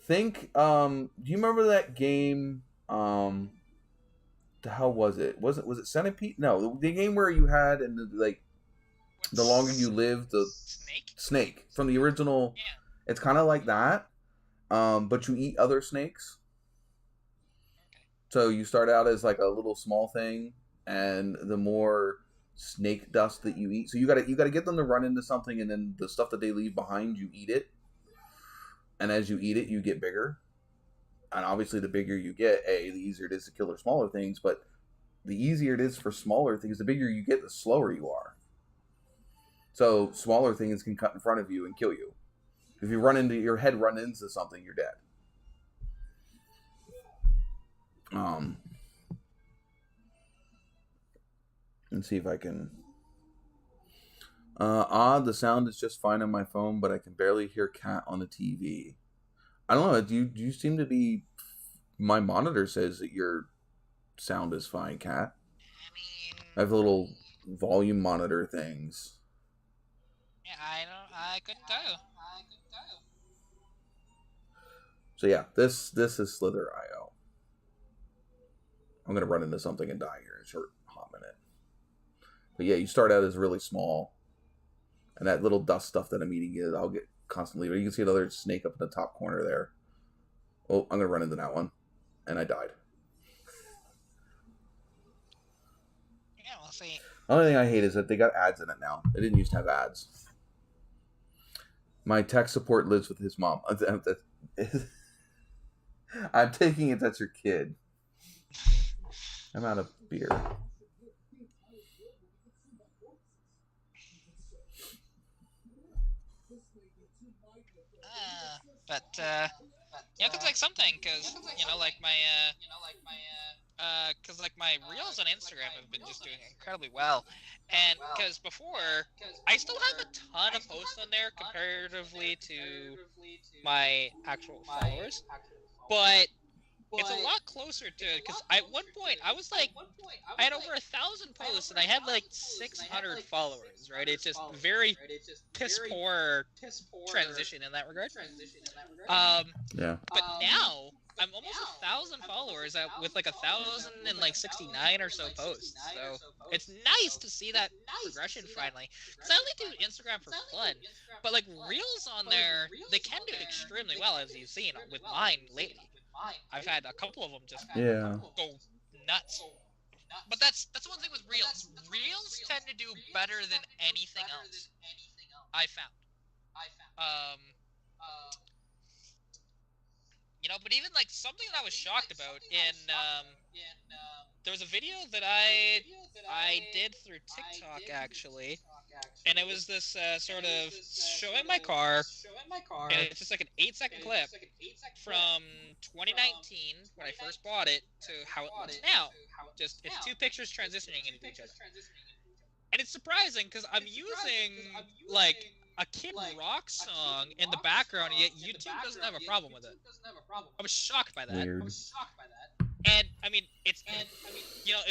Think. Do you remember that game? The hell was it? Was it Centipede? No, the game where you had the longer you live, the snake from the original. Yeah. It's kind of like that, but you eat other snakes. Okay. So you start out as like a little small thing, and the more snake dust that you eat, so you gotta get them to run into something, and then the stuff that they leave behind, you eat it. And as you eat it, you get bigger. And obviously, the bigger you get, the easier it is to kill the smaller things. But the easier it is for smaller things, the bigger you get, the slower you are. So smaller things can cut in front of you and kill you. If you run into something, you're dead. Let's see if I can. The sound is just fine on my phone, but I can barely hear Cat on the TV. I don't know. Do you seem to be? My monitor says that your sound is fine, Cat. I have little volume monitor things. Yeah, I couldn't tell. So yeah, this is Slither.io. I'm gonna run into something and die here in a short hot minute. But yeah, you start out as really small, and that little dust stuff that I'm eating is I'll get constantly. But you can see another snake up in the top corner there. Oh, I'm gonna run into that one, and I died. Yeah, we'll see. The only thing I hate is that they got ads in it now. They didn't used to have ads. My tech support lives with his mom. I'm taking it that's your kid. I'm out of beer. Yeah, cause like something, cause cause like my reels on Instagram have been just doing incredibly well, and cause before I still have a ton of posts on there comparatively to my actual followers, but it's a lot closer to, because at one point I was like, I had over 1,000 posts and I had like 600 followers, right? It's just very piss poor transition in that regard. Yeah. But now I'm almost 1,000 followers with like 1,069 or so posts. So it's nice to see that progression finally. Because I only do Instagram for fun, but like reels on there, they can do extremely well, as you've seen with mine lately. I've had a couple of them just go nuts. But that's one thing with reels. Reels tend to do better than anything else, I found. But even like something that I was shocked about there was a video that I did through TikTok actually, and it was this sort of showing my car, and it's just like an 8-second clip from 2019 when I first bought it to how it looks now. Just it's two pictures transitioning into each other, and it's surprising because I'm using like a Kid Rock song in the background, yet YouTube doesn't have a problem with it. I was shocked by that. Weird. And I mean, it's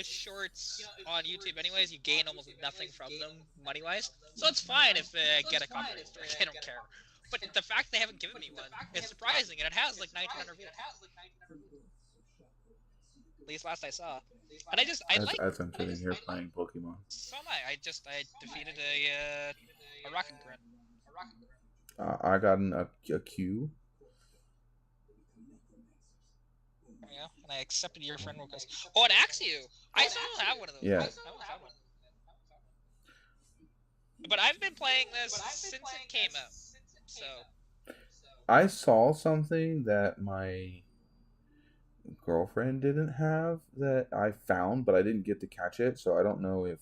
shorts on YouTube anyways. You gain almost nothing from them money-wise, so it's fine if they get a copyright strike. I don't care. But the fact they haven't given me one is surprising, and it has like 1,900 views. At least last I saw. And as I'm sitting here playing Pokemon. So am I. I defeated a rocket grunt. I got a Q. Yeah, and I accepted your friend request. Oh, an Axew! I still don't have one of those. Yeah. I don't have one. But I've been playing this since it came out. So I saw something that my girlfriend didn't have that I found, but I didn't get to catch it, so I don't know if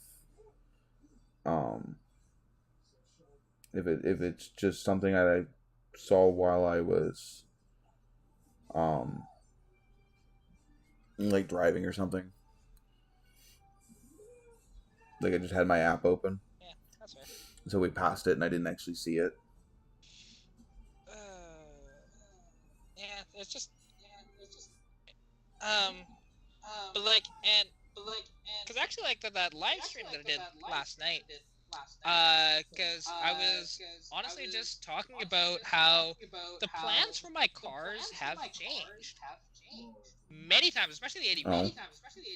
it's just something that I saw while I was like driving or something. Like I just had my app open. yeah, that's right. So we passed it and I didn't actually see it. It's just because actually like that live stream that I did last night, because I was honestly just talking about how the plans for my cars have changed many times, especially the 80 Oh.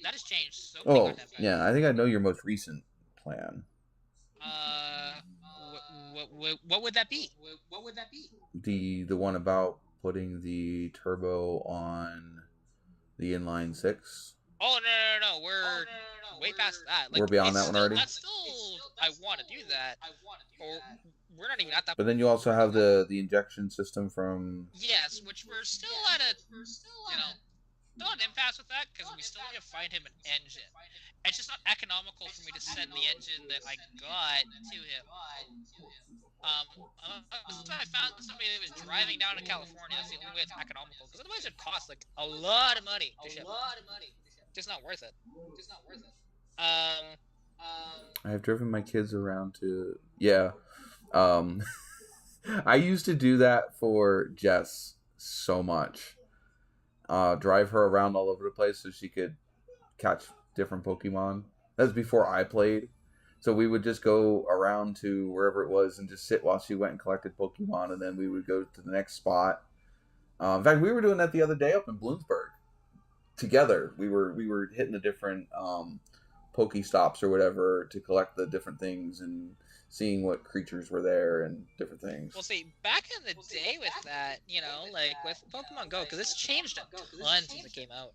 That has changed so many goddamn times. Yeah, I think I know your most recent plan. What would that be? The one about putting the turbo on the inline 6. Oh no! We're way past that. Like, We're beyond that one already? That's still, I want to do that. Or we're not even at that. But then you also have the injection system from... Yes, which we're still at still an impasse with that because we still need to find him an engine. It's just not economical for me to send the engine that I got to him. Unless I found somebody that was driving down to California, that's the only way it's economical. Because otherwise it'd cost like a lot of money to ship. Just not worth it. I've driven my kids around to I used to do that for Jess so much. Drive her around all over the place so she could catch different Pokemon. That was before I played. So we would just go around to wherever it was and just sit while she went and collected Pokemon, and then we would go to the next spot. In fact, we were doing that the other day up in Bloomsburg. Together. We were hitting the different Pokestops or whatever to collect the different things and seeing what creatures were there and different things. Well, see, back in the day with that, like with Pokemon Go, because it's changed a ton since it came out.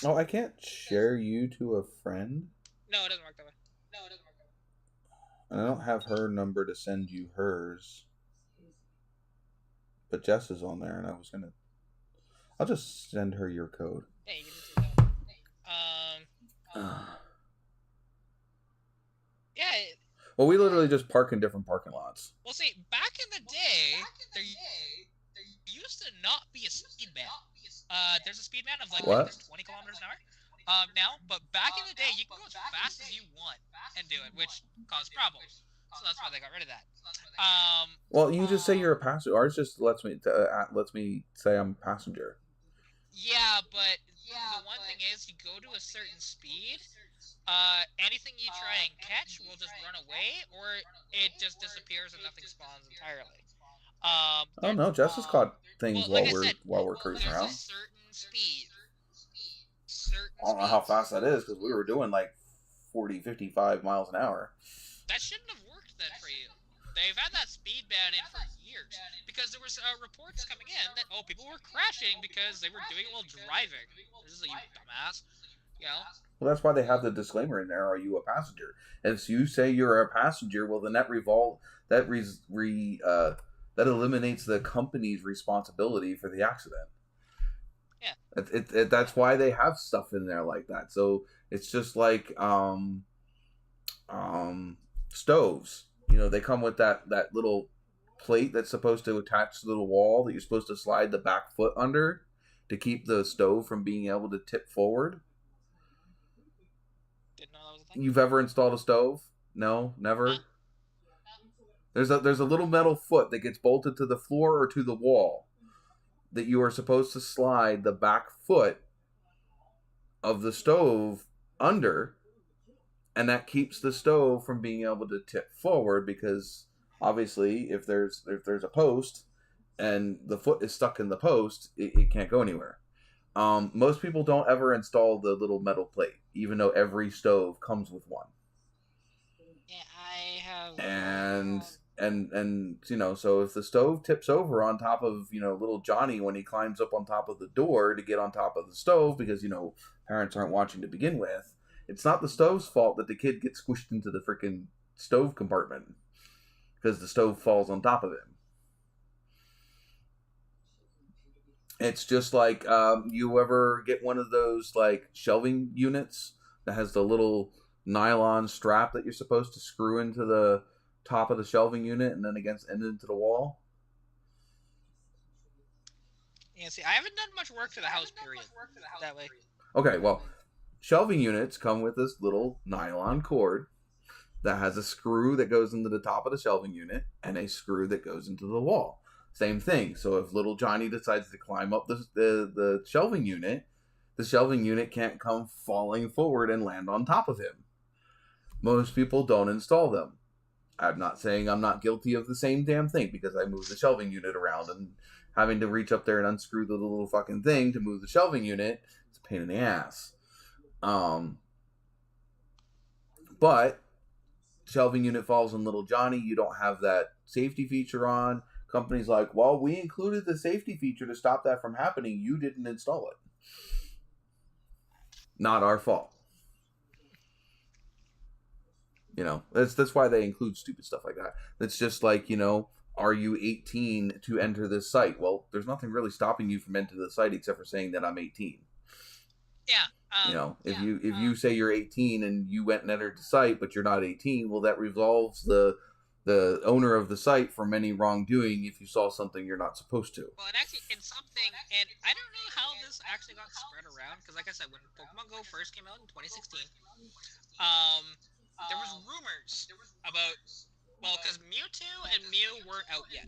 I can't share you to a friend? No, it doesn't work that way. And I don't have her number to send you hers. But Jess is on there, and I'll just send her your code. Yeah, you can just do that. Yeah. Well, we literally just park in different parking lots. Well, see, back in the day, there used to not be a speed ban. There's a speed ban of like 20 kilometers an hour. Now, but back in the day, you can go as fast as you want and do it, which caused problems. So that's why they got rid of that. Well, you just say you're a passenger. Ours just lets me say I'm a passenger. Yeah, but the one thing is, you go to a certain speed, anything you try and catch will just run away, or it just disappears and nothing spawns entirely. Oh no, Jess has caught things like while we're cruising around. There's a certain speed. I don't know how fast that is, because we were doing like 40, 55 miles an hour. That shouldn't have worked then for you. They've had that speed ban in for years, because there was reports coming in that people were crashing because they were doing it while driving. This is you dumbass, Well, that's why they have the disclaimer in there. Are you a passenger? And if you say you're a passenger, well, then that eliminates the company's responsibility for the accident. Yeah. That's why they have stuff in there like that. So it's just like stoves. They come with that little plate that's supposed to attach to the wall that you're supposed to slide the back foot under to keep the stove from being able to tip forward. Didn't know that was a thing. You've ever installed a stove? No, never. There's a little metal foot that gets bolted to the floor or to the wall that you are supposed to slide the back foot of the stove under, and that keeps the stove from being able to tip forward, because obviously if there's a post and the foot is stuck in the post, it can't go anywhere. Most people don't ever install the little metal plate, even though every stove comes with one. Yeah, I have. And so if the stove tips over on top of, little Johnny when he climbs up on top of the door to get on top of the stove, because, parents aren't watching to begin with, it's not the stove's fault that the kid gets squished into the freaking stove compartment because the stove falls on top of him. It's just like, you ever get one of those, like, shelving units that has the little nylon strap that you're supposed to screw into the top of the shelving unit and then into the wall? Yeah, see, I haven't done much work to the house, period. That way. Okay, well, shelving units come with this little nylon cord that has a screw that goes into the top of the shelving unit and a screw that goes into the wall. Same thing. So if little Johnny decides to climb up the shelving unit, the shelving unit can't come falling forward and land on top of him. Most people don't install them. I'm not saying I'm not guilty of the same damn thing, because I moved the shelving unit around, and having to reach up there and unscrew the little fucking thing to move the shelving unit, it's a pain in the ass. But shelving unit falls on little Johnny, you don't have that safety feature on. Company's like, well, we included the safety feature to stop that from happening. You didn't install it. Not our fault. That's why they include stupid stuff like that. It's just like, are you 18 to enter this site? Well, there's nothing really stopping you from entering the site except for saying that I'm 18. Yeah. If you say you're 18 and you went and entered the site, but you're not 18, well, that resolves the owner of the site from any wrongdoing if you saw something you're not supposed to. Well, and actually, it's something, and I don't know how this actually got spread around, because like I said, when Pokemon Go first came out in 2016, there was rumors about, well, because Mewtwo and Mew weren't out yet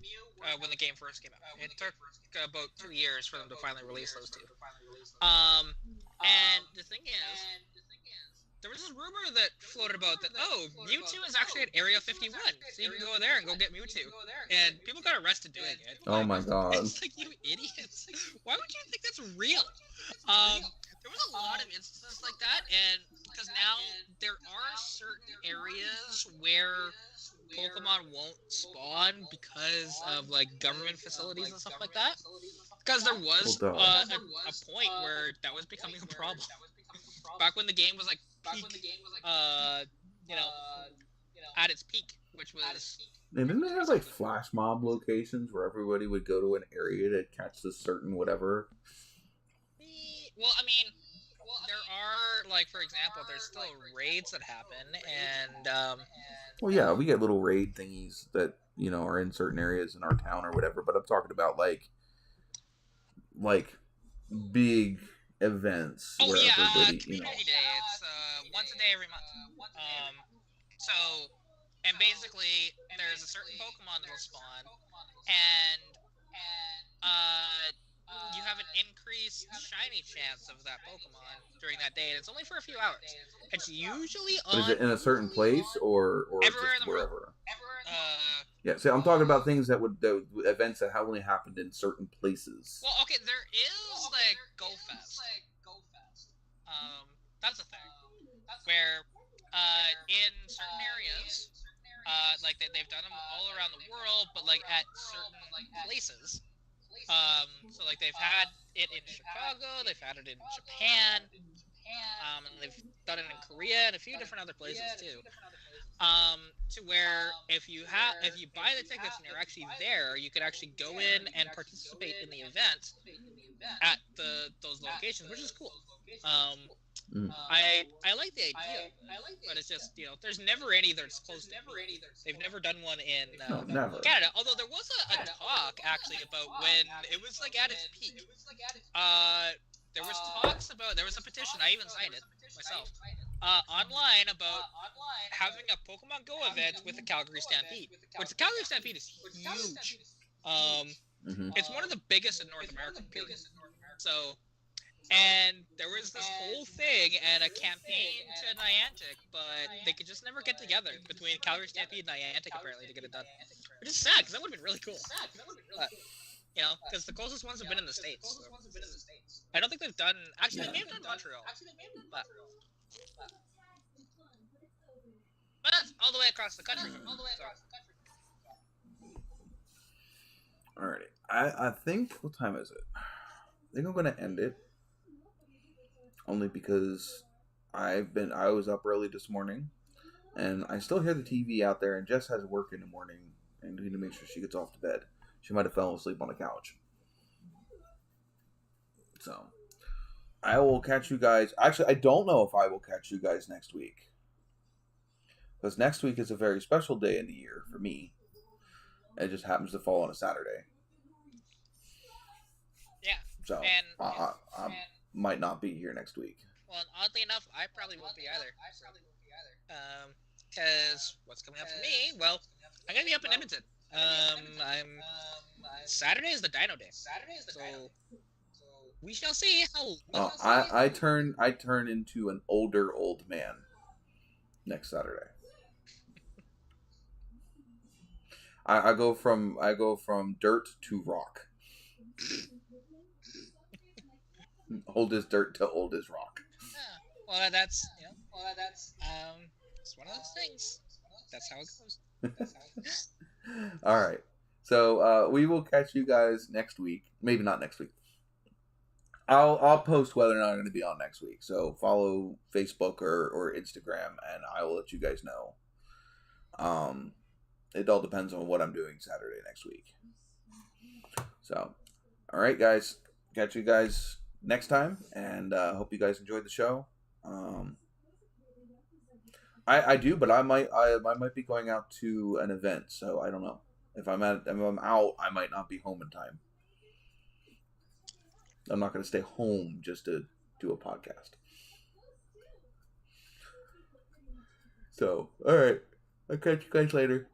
when the game first came out. It took about 2 years for them to finally release those two. And the thing is, there was this rumor that floated about that, Mewtwo is actually at Area 51, so you can go there and go get Mewtwo. And people got arrested doing it. Oh my god. It's like, you idiots. Why would you think that's real? There was a lot of instances like that, and because now there are certain areas where Pokemon won't spawn because of, like, government facilities and stuff like that. Because there was a point where that was becoming a problem. Back when the game was, like, peak, at its peak, which was... And didn't they have, like, flash mob locations where everybody would go to an area to catch this certain whatever? Well, I mean, there are, like, for example, there's still raids that happen, and... Well, yeah, we get little raid thingies that, are in certain areas in our town or whatever, but I'm talking about, like big events where everybody, Community Day. It's once a day every month. And basically, there's a certain Pokemon that'll spawn, and you have an increased shiny chance of that Pokemon during that day, and it's only for a few hours. It's usually on... But is it in a certain place or everywhere in the wherever? world. Yeah, see, I'm talking about things the events that only happened in certain places. Well, okay, there is, like, Go Fest. That's a thing. Where, in certain areas, like, they've done them all around the world, but, like, at certain places. So, like, they've had it in Chicago, they've had it in Japan, and they've done it in Korea and a few different other places, too. To where if you buy the tickets and you're actually there, you can actually go in and participate in the event at those locations, which is cool. I like the idea, but it's just, there's never any that's close to me. They've never done one in Canada, although there was a talk actually about when it was, like, at its peak. There was talks about, there was a petition, I even signed it myself, online about having a Pokemon Go event with the Calgary Stampede, which the Calgary Stampede is huge. It's one of the biggest in North America, period. So, and there was this whole thing and a campaign to Niantic, but they could just never get together between Calgary Stampede and Niantic, apparently, to get it done. Which is sad, because that would have been really cool. Because the closest ones have been in the States. So. I don't think they've done... Actually, they may have done Montreal. But that's all the way across the country. Alrighty. I think... What time is it? I think I'm going to end it. Only because I was up early this morning. And I still hear the TV out there. And Jess has work in the morning. And we need to make sure she gets off to bed. She might have fallen asleep on the couch. So, I will catch you guys. Actually, I don't know if I will catch you guys next week. Because next week is a very special day in the year for me. It just happens to fall on a Saturday. Yeah. So, I might not be here next week. Well, and oddly enough, I probably won't be either. Because what's coming up for me? Well, I'm going to be up in Edmonton. Saturday is the Dino Day. So we shall see how. I turn into an older old man next Saturday. I go from dirt to rock. Old as dirt to old as rock. Well, that's it's one of those things. That's how it goes. All right. So we will catch you guys next week. Maybe not next week. I'll post whether or not I'm going to be on next week. So follow Facebook or Instagram, and I will let you guys know. it all depends on what I'm doing Saturday next week. So, all right, guys. Catch you guys next time, and hope you guys enjoyed the show. I do, but I might be going out to an event, so I don't know. If I'm out, I might not be home in time. I'm not going to stay home just to do a podcast. So, all right. I'll catch you guys later.